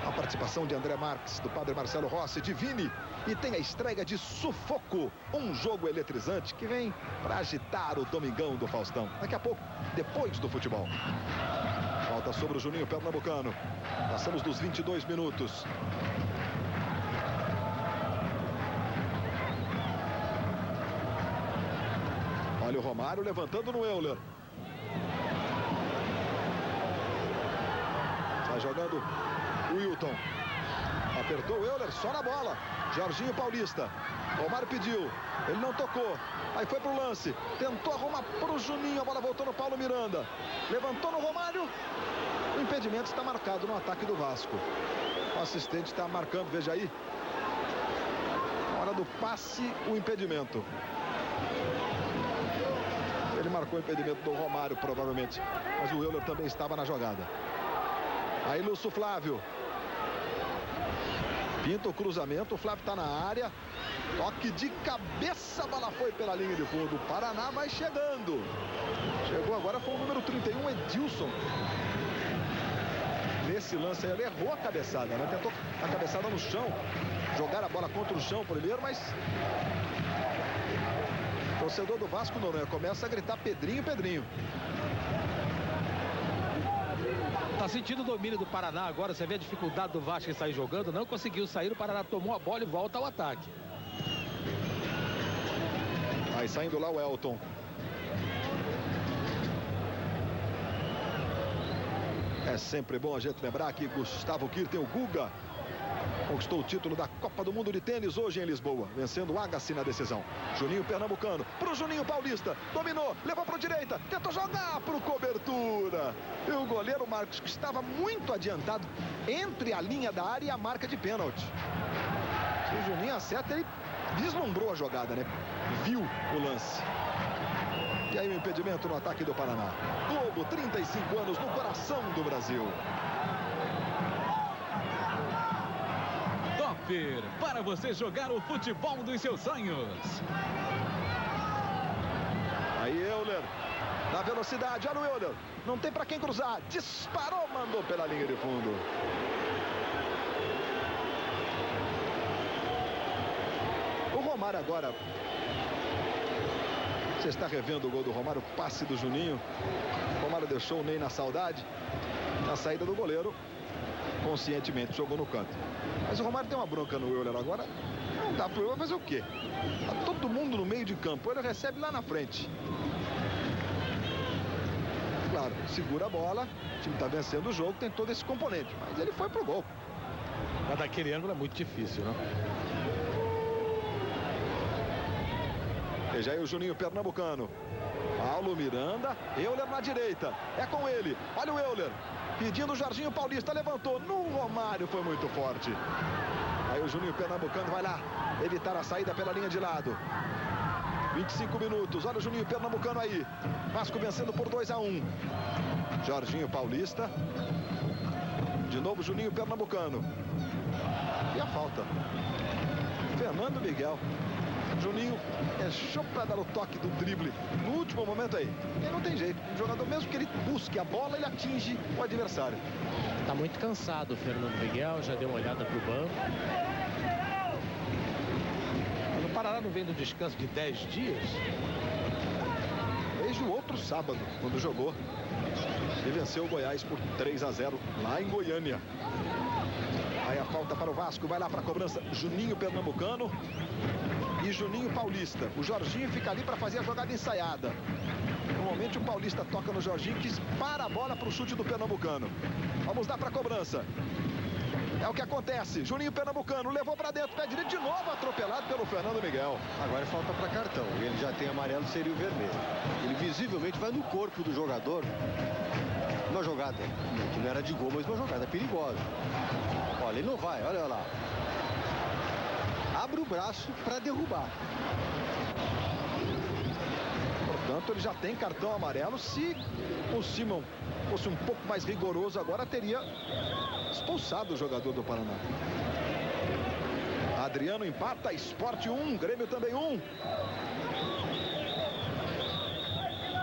A participação de André Marques, do Padre Marcelo Rossi, de Vini. E tem a estreia de Sufoco, um jogo eletrizante que vem para agitar o Domingão do Faustão. Daqui a pouco, depois do futebol. Falta sobre o Juninho Pernambucano. Passamos dos 22 minutos. Olha o Romário levantando no Euler. Está jogando o Wilton. Apertou o Euler só na bola. Jorginho Paulista. Romário pediu. Ele não tocou. Aí foi pro lance. Tentou arrumar pro Juninho. A bola voltou no Paulo Miranda. Levantou no Romário. O impedimento está marcado no ataque do Vasco. O assistente está marcando, veja aí. Na hora do passe, o impedimento. Ele marcou o impedimento do Romário, provavelmente. Mas o Euler também estava na jogada. Aí Lúcio Flávio. Pinta o cruzamento, o Flávio está na área. Toque de cabeça, a bola foi pela linha de fundo. O Paraná vai chegando. Chegou agora com o número 31, Edilson. Nesse lance aí, ele errou a cabeçada, né? Tentou a cabeçada no chão. Jogar a bola contra o chão primeiro, mas... O torcedor do Vasco Noronha começa a gritar Pedrinho, Pedrinho. Tá sentindo o domínio do Paraná agora. Você vê a dificuldade do Vasco em sair jogando. Não conseguiu sair. O Paraná tomou a bola e volta ao ataque. Aí saindo lá o Elton. É sempre bom a gente lembrar que Gustavo Kirten, o Guga, conquistou o título da Copa do Mundo de Tênis hoje em Lisboa, vencendo o Agassi na decisão. Juninho Pernambucano, pro Juninho Paulista, dominou, levou para a direita, tentou jogar pro cobertura. E o goleiro Marcos, que estava muito adiantado entre a linha da área e a marca de pênalti. Se o Juninho acerta, ele vislumbrou a jogada, né? Viu o lance. E aí o impedimento no ataque do Paraná. Globo, 35 anos no coração do Brasil. Topper, para você jogar o futebol dos seus sonhos. Aí Euler, na velocidade, olha o Euler. Não tem para quem cruzar. Disparou, mandou pela linha de fundo. O Romário agora... Você está revendo o gol do Romário, o passe do Juninho. O Romário deixou o Ney na saudade. Na saída do goleiro, conscientemente jogou no canto. Mas o Romário tem uma bronca no Euler agora. Não dá para o Euler fazer o quê? Tá todo mundo no meio de campo. Ele recebe lá na frente. Claro, segura a bola. O time está vencendo o jogo, tem todo esse componente. Mas ele foi pro gol. Mas daquele ângulo é muito difícil, né? Veja aí o Juninho Pernambucano. Paulo Miranda, Euler na direita. É com ele. Olha o Euler. Pedindo o Jorginho Paulista. Levantou no Romário. Foi muito forte. Aí o Juninho Pernambucano vai lá evitar a saída pela linha de lado. 25 minutos. Olha o Juninho Pernambucano aí. Vasco vencendo por 2-1. Jorginho Paulista. De novo Juninho Pernambucano. E a falta. Fernando Miguel. Juninho é show para dar o toque do drible no último momento aí. E não tem jeito. O jogador, mesmo que ele busque a bola, ele atinge o adversário. Tá muito cansado o Fernando Miguel, já deu uma olhada pro banco. O Paraná não vem do descanso de 10 dias? Desde o outro sábado, quando jogou e venceu o Goiás por 3-0 lá em Goiânia. Aí a falta para o Vasco, vai lá para a cobrança Juninho Pernambucano e Juninho Paulista. O Jorginho fica ali para fazer a jogada ensaiada. Normalmente o Paulista toca no Jorginho, que para a bola para o chute do Pernambucano. Vamos lá para a cobrança. É o que acontece. Juninho Pernambucano levou para dentro, pé direito de novo, atropelado pelo Fernando Miguel. Agora falta para cartão. Ele já tem amarelo, seria o vermelho. Ele visivelmente vai no corpo do jogador. Uma jogada que não era de gol, mas uma jogada perigosa. Olha, ele não vai, olha lá. Abre o braço para derrubar. Portanto, ele já tem cartão amarelo. Se o Simon fosse um pouco mais rigoroso agora, teria expulsado o jogador do Paraná. Adriano empata, Sport 1, Grêmio também 1.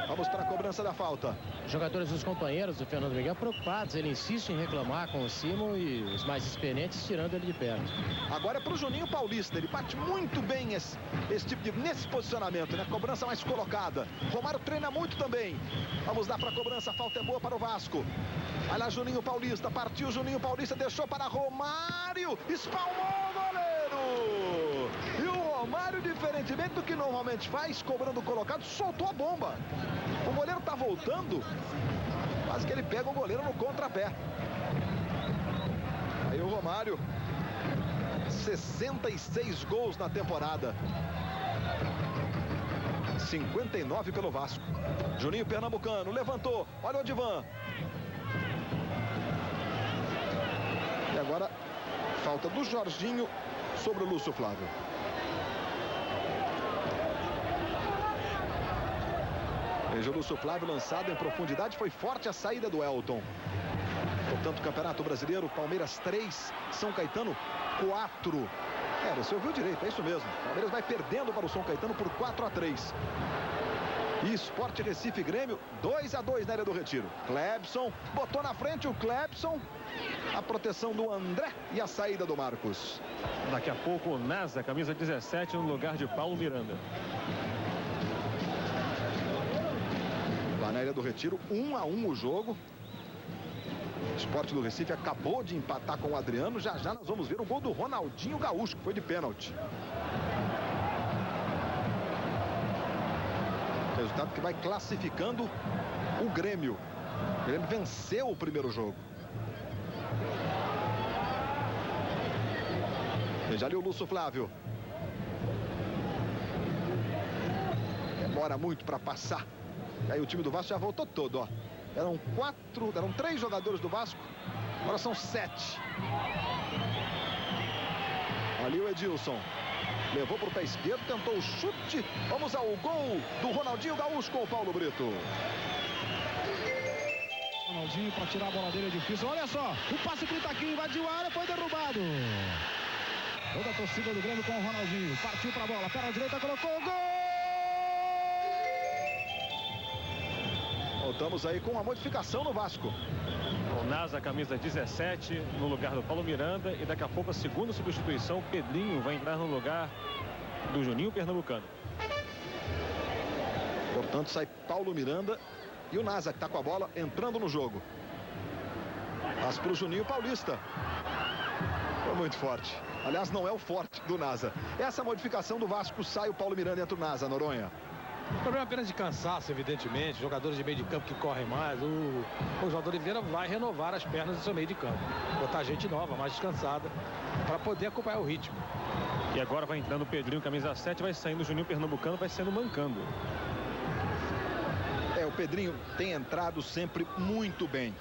Vamos para a cobrança da falta. Jogadores dos companheiros do Fernando Miguel preocupados. Ele insiste em reclamar com o Simon e os mais experientes tirando ele de perto. Agora é para o Juninho Paulista. Ele bate muito bem esse tipo de nesse posicionamento, né? Cobrança mais colocada. Romário treina muito também. Vamos lá para a cobrança. A falta é boa para o Vasco. Vai lá Juninho Paulista. Partiu Juninho Paulista. Deixou para Romário. Espalmou o goleiro. E o Romário, diferentemente do que normalmente faz, cobrando colocado, soltou a bomba. O goleiro tá voltando, quase que ele pega o goleiro no contrapé. Aí o Romário, 66 gols na temporada. 59 pelo Vasco. Juninho Pernambucano levantou, olha o Odivan. E agora, falta do Jorginho sobre o Lúcio Flávio. Veja o Lúcio Flávio lançado em profundidade. Foi forte a saída do Elton. Portanto, Campeonato Brasileiro, Palmeiras 3, São Caetano 4. Você ouviu direito, é isso mesmo. Palmeiras vai perdendo para o São Caetano por 4-3. E Sport Recife Grêmio 2-2 na área do Retiro. Clebson botou na frente o Clebson. A proteção do André e a saída do Marcos. Daqui a pouco o Nasa, camisa 17, no lugar de Paulo Miranda. Lá na área do Retiro, 1-1 o jogo. O Sport do Recife acabou de empatar com o Adriano. Já nós vamos ver o gol do Ronaldinho Gaúcho, que foi de pênalti. Resultado que vai classificando o Grêmio. O Grêmio venceu o primeiro jogo. Veja ali o Lúcio Flávio. Demora muito para passar. E aí o time do Vasco já voltou todo, ó. Eram 3 jogadores do Vasco. Agora são 7. Ali o Edilson. Levou para o pé esquerdo, tentou o chute. Vamos ao gol do Ronaldinho Gaúcho com o Paulo Brito. Ronaldinho para tirar a bola dele é difícil. Olha só, o passe pro Itaquinho, invadiu a área, foi derrubado. Toda a torcida do Grêmio com o Ronaldinho. Partiu para a bola, perna direita, colocou o gol! Voltamos aí com uma modificação no Vasco. O Nasa, camisa 17, no lugar do Paulo Miranda. E daqui a pouco a segunda substituição, o Pedrinho vai entrar no lugar do Juninho Pernambucano. Portanto, sai Paulo Miranda e o Nasa, que está com a bola, entrando no jogo. Mas para o Juninho Paulista. Foi muito forte. Aliás, não é o forte do Nasa. Essa modificação do Vasco, sai o Paulo Miranda e entra o Nasa, Noronha. O problema é apenas de cansaço, evidentemente. Jogadores de meio de campo que correm mais. O jogador Oliveira vai renovar as pernas do seu meio de campo. Botar gente nova, mais descansada, para poder acompanhar o ritmo. E agora vai entrando o Pedrinho, camisa 7, vai saindo o Juninho Pernambucano, vai sendo mancando. O Pedrinho tem entrado sempre muito bem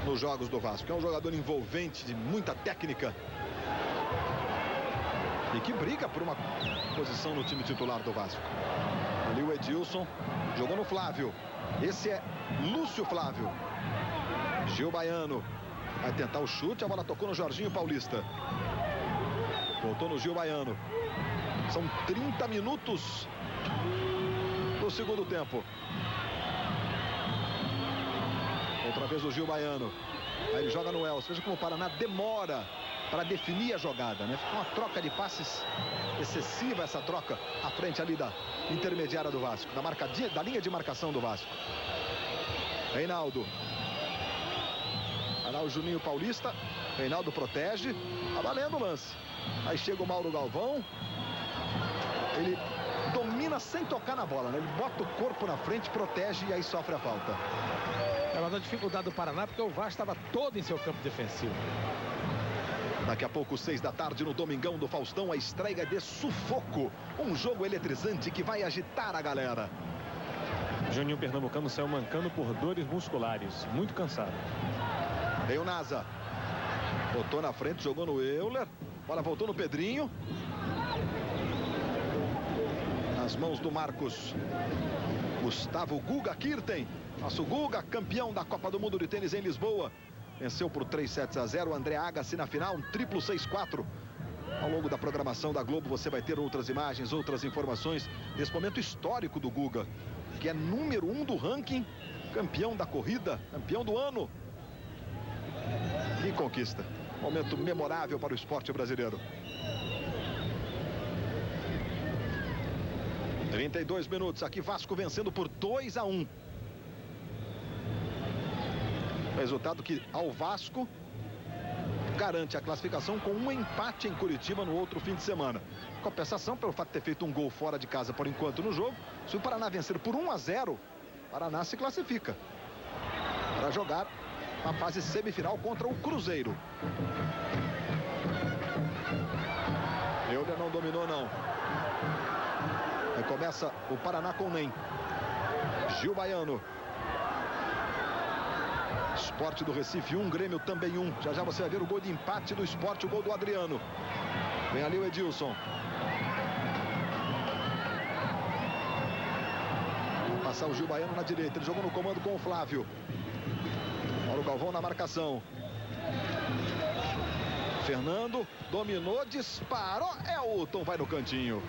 nos jogos do Vasco. É um jogador envolvente, de muita técnica. E que briga por uma posição no time titular do Vasco. Ali o Edilson jogou no Flávio. Esse é Lúcio Flávio. Gil Baiano vai tentar o chute. A bola tocou no Jorginho Paulista. Voltou no Gil Baiano. São 30 minutos do segundo tempo. Outra vez o Gil Baiano. Aí ele joga no Elcio. Veja como o Paraná demora para definir a jogada, né? Fica uma troca de passes excessiva, essa troca à frente ali da intermediária do Vasco, da linha de marcação do Vasco. Reinaldo. Olha lá o Juninho Paulista. Reinaldo protege. Tá valendo o lance. Aí chega o Mauro Galvão. Ele domina sem tocar na bola, né? Ele bota o corpo na frente, protege e aí sofre a falta. Ela dá dificuldade do Paraná porque o Vasco estava todo em seu campo defensivo. Daqui a pouco, 6 da tarde, no Domingão do Faustão, a estreia de Sufoco. Um jogo eletrizante que vai agitar a galera. Juninho Pernambucano saiu mancando por dores musculares. Muito cansado. Veio o Nasa. Botou na frente, jogou no Euler. Bola voltou no Pedrinho. Nas mãos do Marcos. Gustavo Guga Kirten. Nosso Guga, campeão da Copa do Mundo de Tênis em Lisboa. Venceu por 3-0. André Agassi na final, um triplo 6-4. Ao longo da programação da Globo você vai ter outras imagens, outras informações desse momento histórico do Guga, que é número 1 do ranking, campeão da corrida, campeão do ano. Que conquista. Momento memorável para o esporte brasileiro. 32 minutos, aqui Vasco vencendo por 2-1. Resultado que ao Vasco garante a classificação com um empate em Curitiba no outro fim de semana. Compensação pelo fato de ter feito um gol fora de casa por enquanto no jogo. Se o Paraná vencer por 1-0, o Paraná se classifica para jogar na fase semifinal contra o Cruzeiro. Euler não dominou não. Aí começa o Paraná com Nem. Gil Baiano. Sport do Recife 1, Grêmio também 1. Já já você vai ver o gol de empate do Sport, o gol do Adriano. Vem ali o Edilson. Vai passar o Gil Baiano na direita. Ele jogou no comando com o Flávio. Mauro Galvão na marcação. Fernando dominou, disparou. Elton vai no cantinho.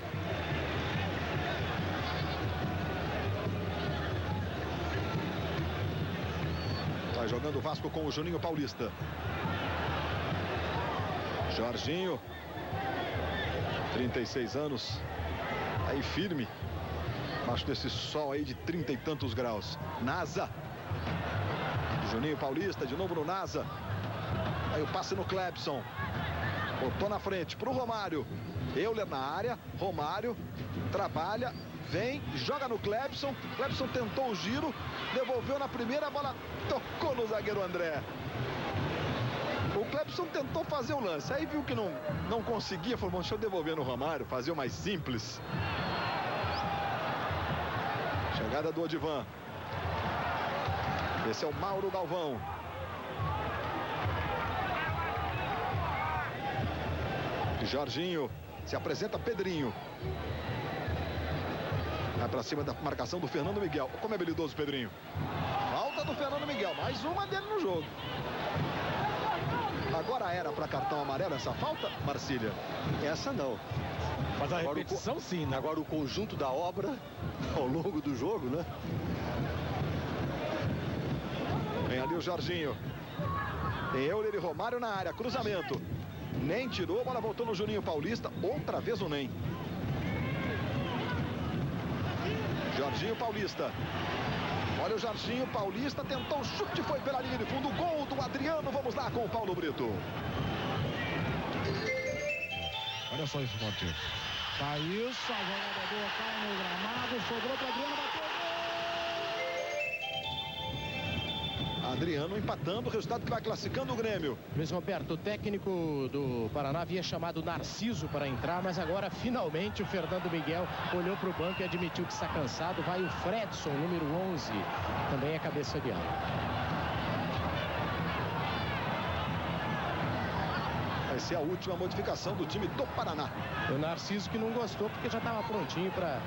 Vai jogando o Vasco com o Juninho Paulista. Jorginho. 36 anos. Aí firme. Abaixo desse sol aí de 30 e tantos graus. Nasa. Juninho Paulista de novo no Nasa. Aí o passe no Clebson. Botou na frente pro Romário. Euler na área. Romário trabalha. Vem, joga no Clebson. Clebson tentou o giro. Devolveu na primeira, a bola tocou no zagueiro André. O Clebson tentou fazer o lance. Aí viu que não conseguia. Falou, bom, deixa eu devolver no Romário. Fazer o mais simples. Chegada do Odivan. Esse é o Mauro Galvão. Jorginho. Se apresenta Pedrinho. Vai pra cima da marcação do Fernando Miguel. Como é habilidoso o Pedrinho. Falta do Fernando Miguel. Mais uma dele no jogo. Agora era para cartão amarelo essa falta, Marcília? Essa não. Mas a repetição sim, né? Agora o conjunto da obra ao longo do jogo, né? Vem ali o Jorginho. Tem Euler e Romário na área. Cruzamento. Nem tirou, a bola voltou no Juninho Paulista. Outra vez o Nem. Jorginho Paulista. Olha o Jorginho Paulista, tentou o chute, foi pela linha de fundo. Gol do Adriano. Vamos lá com o Paulo Brito. Olha só isso, Monte. Tá isso, a jogada boa cai no gramado, sobrou para Adriano, bateu. Adriano empatando, o resultado que vai classificando o Grêmio. Luiz Roberto, o técnico do Paraná havia chamado Narciso para entrar, mas agora finalmente o Fernando Miguel olhou para o banco e admitiu que está cansado. Vai o Fredson, número 11, também é cabeça de área. Vai ser a última modificação do time do Paraná. O Narciso que não gostou porque já estava prontinho para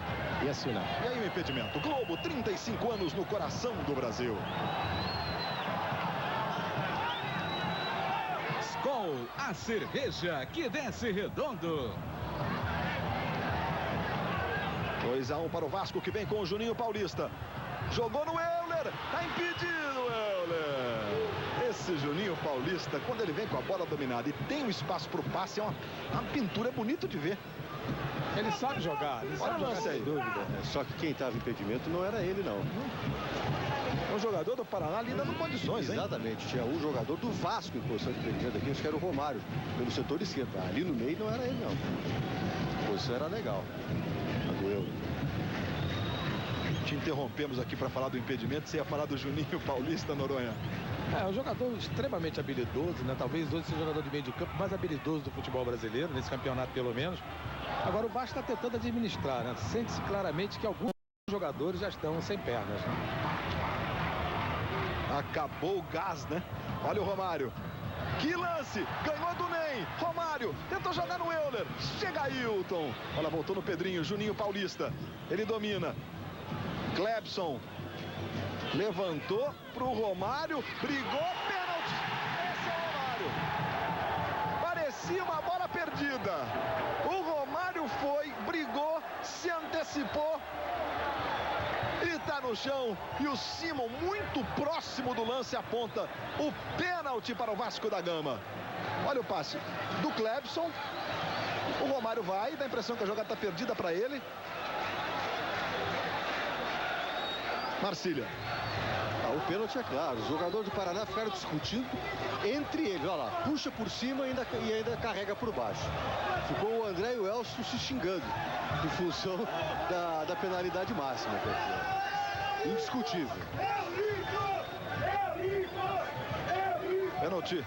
ir assinar. E aí o impedimento. Globo, 35 anos no coração do Brasil. Skol, a cerveja que desce redondo. 2-1 para o Vasco, que vem com o Juninho Paulista. Jogou no Euler, tá impedido o Euler. Esse Juninho Paulista, quando ele vem com a bola dominada e tem um espaço para o passe, é uma pintura, é bonito de ver. Ele sabe jogar, Olha o lance aí. Sem dúvida. Só que quem estava em impedimento não era ele, não. Um jogador do Paraná ali dando condições, hein? Exatamente. Tinha um jogador do Vasco em posição de impedimento aqui, acho que era o Romário, pelo setor esquerdo. Ali no meio não era ele, não. A posição era legal. A do Euler. Te interrompemos aqui para falar do impedimento. Você ia falar do Juninho Paulista, Noronha. É um jogador extremamente habilidoso, né? Talvez hoje seja o jogador de meio de campo mais habilidoso do futebol brasileiro, nesse campeonato pelo menos. Agora o Vasco está tentando administrar, né? Sente-se claramente que alguns jogadores já estão sem pernas, né? Acabou o gás, né? Olha o Romário. Que lance! Ganhou do Ney. Romário tentou jogar no Euler. Chega Ailton. Olha, voltou no Pedrinho. Juninho Paulista. Ele domina. Clebson. Levantou pro Romário. Brigou. Pênalti. Esse é o Romário. Parecia uma bola perdida. O Romário foi, brigou, se antecipou. E tá no chão. E o Simon, muito próximo do lance, aponta o pênalti para o Vasco da Gama. Olha o passe do Clebson. O Romário vai, dá a impressão que a jogada tá perdida para ele. Marcília. O pênalti é claro. Os jogadores do Paraná ficaram discutindo entre eles. Olha lá, puxa por cima e ainda carrega por baixo. Ficou o André e o Elcio se xingando em função da penalidade máxima. Indiscutível. Pênalti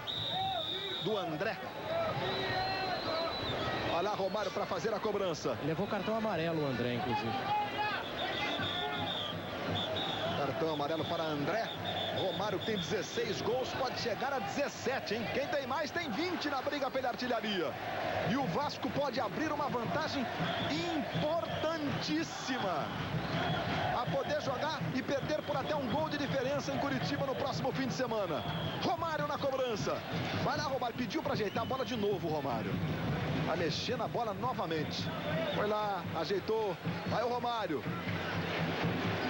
do André. Olha lá Romário para fazer a cobrança. Levou cartão amarelo o André, inclusive. Cartão amarelo para André. Romário tem 16 gols, pode chegar a 17, hein? Quem tem mais tem 20 na briga pela artilharia. E o Vasco pode abrir uma vantagem importantíssima. A poder jogar e perder por até um gol de diferença em Curitiba no próximo fim de semana. Romário na cobrança. Vai lá, Romário. Pediu para ajeitar a bola de novo, Romário. Vai mexer na bola novamente. Foi lá, ajeitou. Vai o Romário.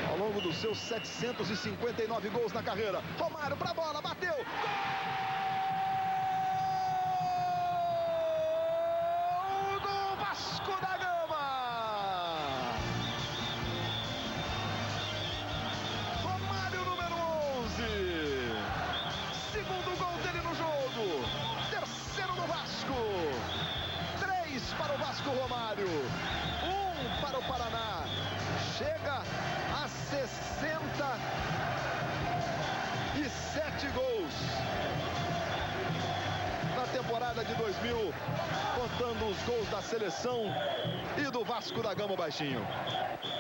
Ao longo dos seus 759 gols na carreira. Romário para a bola, bateu. Gol do Vasco da Gama. Romário, número 11. Segundo gol dele no jogo. Terceiro do Vasco. 3 para o Vasco, Romário. 1 para o Paraná. Chega a 67 gols na temporada de 2000, contando os gols da seleção e do Vasco da Gama, baixinho.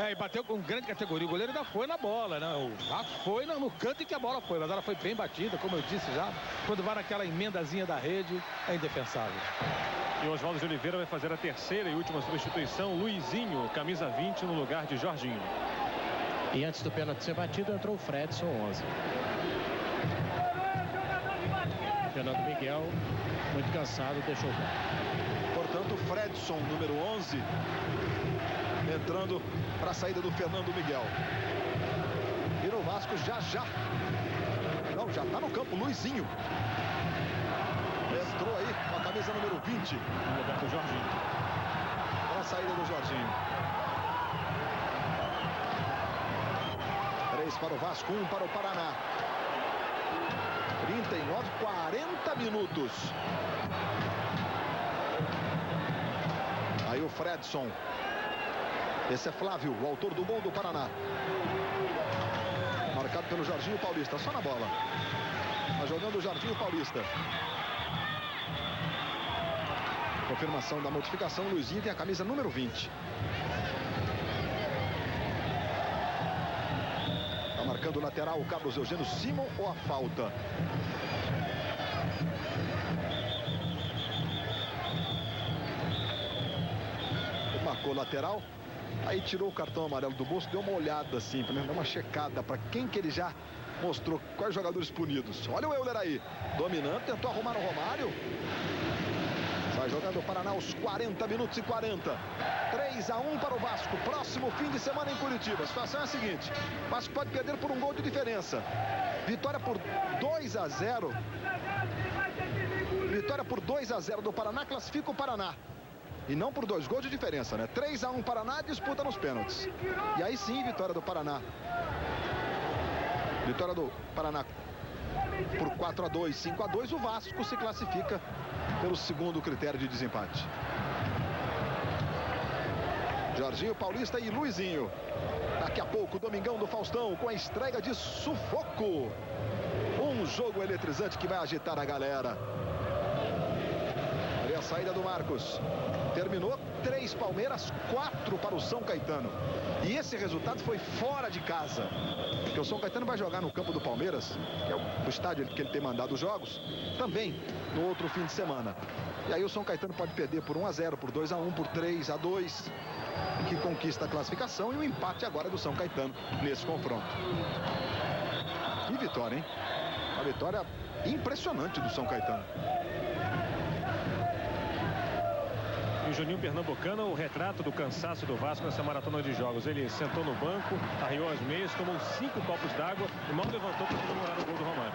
E bateu com grande categoria. O goleiro ainda foi na bola, né? O Vasco foi no canto em que a bola foi, mas ela foi bem batida, como eu disse já. Quando vai naquela emendazinha da rede, é indefensável. E o Oswaldo de Oliveira vai fazer a terceira e última substituição. Luizinho, camisa 20, no lugar de Jorginho. E antes do pênalti ser batido, entrou o Fredson, 11. Fernando Miguel, muito cansado, deixou o gol. Portanto, o Fredson, número 11, entrando para a saída do Fernando Miguel. E no Vasco já. Não, já está no campo, Luizinho. Entrou aí com a camisa número 20. No lugar do Jorginho. Para a saída do Jorginho. 3 para o Vasco, 1 para o Paraná. 39, 40 minutos. Aí o Fredson. Esse é Flávio, o autor do gol do Paraná. Marcado pelo Jorginho Paulista, só na bola. Tá jogando o Jorginho Paulista. Confirmação da modificação, Luizinho tem a camisa número 20. Tá marcando o lateral, o Carlos Eugênio Simon ou a falta? Ele marcou o lateral, aí tirou o cartão amarelo do bolso, deu uma olhada assim, para dar uma checada para quem que ele já mostrou, quais jogadores punidos. Olha o Euler aí, dominando, tentou arrumar o Romário. Vai jogando o Paraná aos 40 minutos e 40. 3-1 para o Vasco. Próximo fim de semana em Curitiba. A situação é a seguinte. O Vasco pode perder por um gol de diferença. Vitória por 2-0. Vitória por 2-0 do Paraná classifica o Paraná. E não por 2 gols de diferença, né? 3-1 Paraná, disputa nos pênaltis. E aí sim, vitória do Paraná. Vitória do Paraná por 4-2, 5-2, o Vasco se classifica pelo segundo critério de desempate. Jorginho Paulista e Luizinho. Daqui a pouco, Domingão do Faustão com a estreia de Sufoco. Um jogo eletrizante que vai agitar a galera. Olha a saída do Marcos. Terminou 3 Palmeiras, 4 para o São Caetano. E esse resultado foi fora de casa. Porque o São Caetano vai jogar no campo do Palmeiras, que é o estádio que ele tem mandado os jogos, também no outro fim de semana. E aí o São Caetano pode perder por 1-0, por 2-1, por 3-2, que conquista a classificação, e o empate agora do São Caetano nesse confronto. E vitória, hein? Uma vitória impressionante do São Caetano. E o Juninho Pernambucano, o retrato do cansaço do Vasco nessa maratona de jogos. Ele sentou no banco, arriou as meias, tomou 5 copos d'água e mal levantou para comemorar o gol do Romário.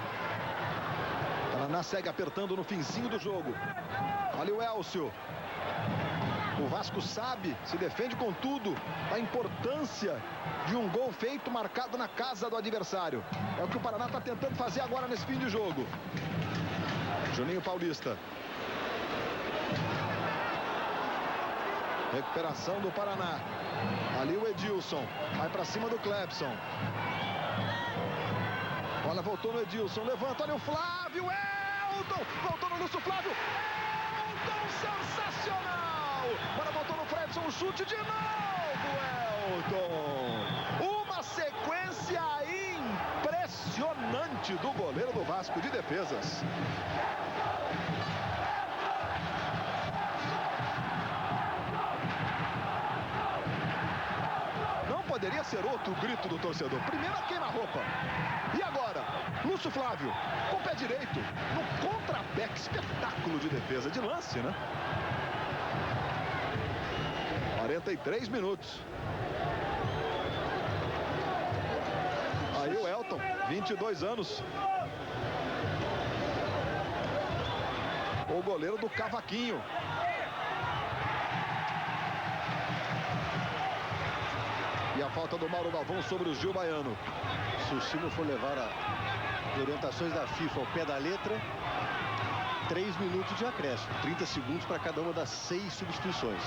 Paraná segue apertando no finzinho do jogo. Olha o Elcio. O Vasco sabe, se defende com tudo, a importância de um gol feito marcado na casa do adversário. É o que o Paraná está tentando fazer agora nesse fim de jogo. Juninho Paulista. Recuperação do Paraná. Ali o Edilson. Vai para cima do Clebson. Olha, voltou no Edilson. Levanta, olha o Flávio. Elton. Voltou no Lúcio Flávio. Elton, sensacional. Agora voltou no Fredson. Um chute de novo, Elton. Uma sequência impressionante do goleiro do Vasco de defesas. Poderia ser outro grito do torcedor. Primeiro a queima-roupa. E agora, Lúcio Flávio, com o pé direito, no contrapé. Que espetáculo de defesa, de lance, né? 43 minutos. Aí o Elton, 22 anos. O goleiro do Cavaquinho. E a falta do Mauro Galvão sobre o Gil Baiano. Se o Silvio for levar as orientações da FIFA ao pé da letra, 3 minutos de acréscimo. 30 segundos para cada uma das 6 substituições.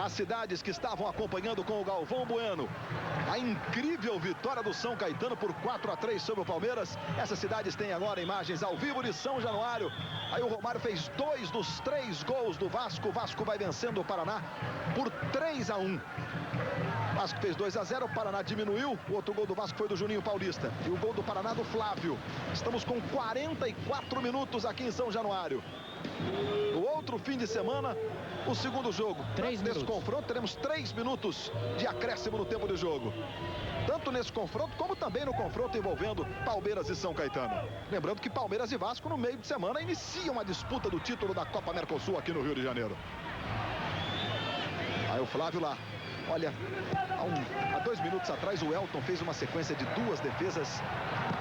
As cidades que estavam acompanhando com o Galvão Bueno a incrível vitória do São Caetano por 4-3 sobre o Palmeiras. Essas cidades têm agora imagens ao vivo de São Januário. Aí o Romário fez 2 dos 3 gols do Vasco. O Vasco vai vencendo o Paraná por 3-1. O Vasco fez 2-0, o Paraná diminuiu. O outro gol do Vasco foi do Juninho Paulista. E o gol do Paraná do Flávio. Estamos com 44 minutos aqui em São Januário. No outro fim de semana, o segundo jogo. 3 minutos. Nesse confronto teremos 3 minutos de acréscimo no tempo de jogo. Tanto nesse confronto como também no confronto envolvendo Palmeiras e São Caetano. Lembrando que Palmeiras e Vasco no meio de semana iniciam a disputa do título da Copa Mercosul aqui no Rio de Janeiro. Aí o Flávio lá. Olha, há 2 minutos atrás o Elton fez uma sequência de 2 defesas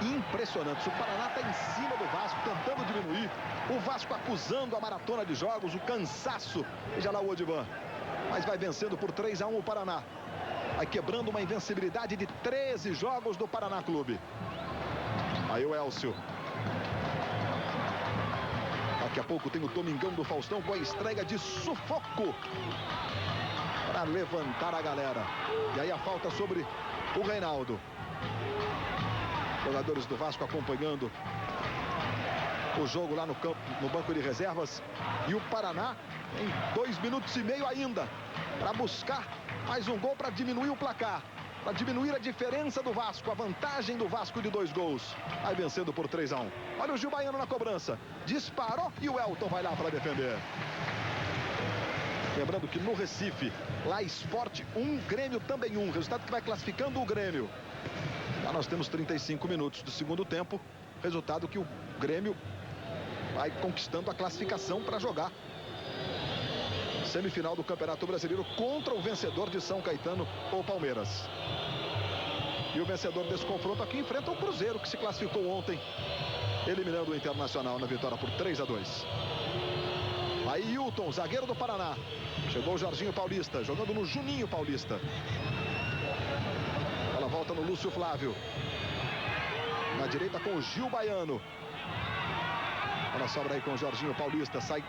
impressionantes. O Paraná está em cima do Vasco, tentando diminuir. O Vasco acusando a maratona de jogos, o cansaço. Veja lá o Odivan. Mas vai vencendo por 3-1 o Paraná. Vai quebrando uma invencibilidade de 13 jogos do Paraná Clube. Aí o Elcio. Daqui a pouco tem o Domingão do Faustão com a estreia de Sufoco. Para levantar a galera. E aí a falta sobre o Reinaldo. Jogadores do Vasco acompanhando o jogo lá no campo, no banco de reservas. E o Paraná em 2 minutos e meio ainda para buscar mais um gol para diminuir o placar, para diminuir a diferença do Vasco, a vantagem do Vasco de 2 gols. Vai vencendo por 3-1. Olha o Gil Baiano na cobrança. Disparou e o Elton vai lá para defender. Lembrando que no Recife, lá Sport 1, Grêmio também 1. Resultado que vai classificando o Grêmio. Lá nós temos 35 minutos do segundo tempo. Resultado que o Grêmio vai conquistando a classificação para jogar semifinal do Campeonato Brasileiro contra o vencedor de São Caetano ou Palmeiras. E o vencedor desse confronto aqui enfrenta o Cruzeiro, que se classificou ontem, eliminando o Internacional na vitória por 3-2. Aí Hilton, zagueiro do Paraná. Chegou o Jorginho Paulista, jogando no Juninho Paulista. Ela volta no Lúcio Flávio. Na direita com o Gil Baiano. Ela sobra aí com o Jorginho Paulista. Sai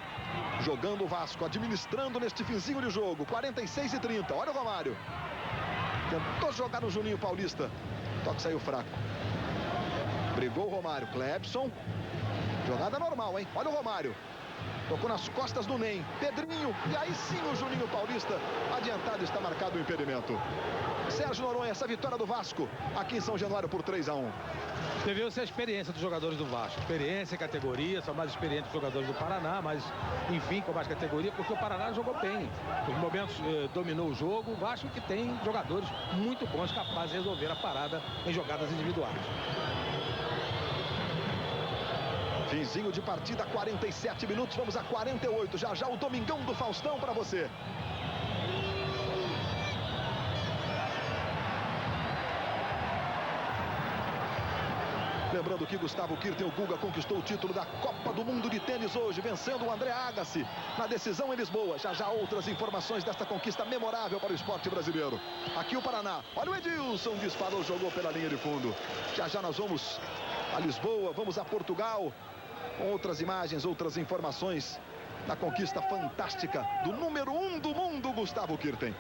jogando o Vasco, administrando neste finzinho de jogo. 46-30. Olha o Romário. Tentou jogar no Juninho Paulista. Toque saiu fraco. Brigou o Romário. Clebson. Jogada normal, hein? Olha o Romário. Tocou nas costas do Ney. Pedrinho. E aí sim o Juninho Paulista. Adiantado, está marcado o impedimento. Sérgio Noronha, essa vitória do Vasco aqui em São Januário por 3-1. Você viu a experiência dos jogadores do Vasco. Experiência, categoria, são mais experientes os jogadores do Paraná, mas enfim, com mais categoria, porque o Paraná jogou bem. Os momentos dominou o jogo. O Vasco que tem jogadores muito bons, capazes de resolver a parada em jogadas individuais. Finzinho de partida, 47 minutos, vamos a 48. Já já o Domingão do Faustão para você. Lembrando que Gustavo Kirten, o Guga, conquistou o título da Copa do Mundo de Tênis hoje, vencendo o André Agassi na decisão em Lisboa. Já já outras informações desta conquista memorável para o esporte brasileiro. Aqui o Paraná. Olha o Edilson, disparou, jogou pela linha de fundo. Já já nós vamos a Lisboa, vamos a Portugal. Com outras imagens, outras informações da conquista fantástica do número 1 do mundo, Gustavo Kirten.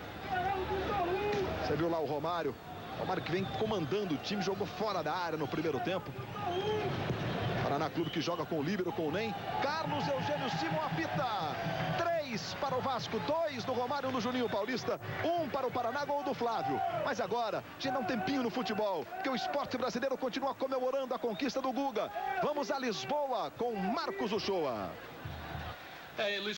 Você viu lá o Romário? Romário que vem comandando o time, jogou fora da área no primeiro tempo. Paraná Clube que joga com o líbero, com o Ney. Carlos Eugênio Simon apita. 3 para o Vasco, 2 do Romário no Juninho Paulista, 1 para o Paraná, gol do Flávio. Mas agora, a gente dá um tempinho no futebol, porque o esporte brasileiro continua comemorando a conquista do Guga. Vamos a Lisboa com Marcos Uchoa. Luiz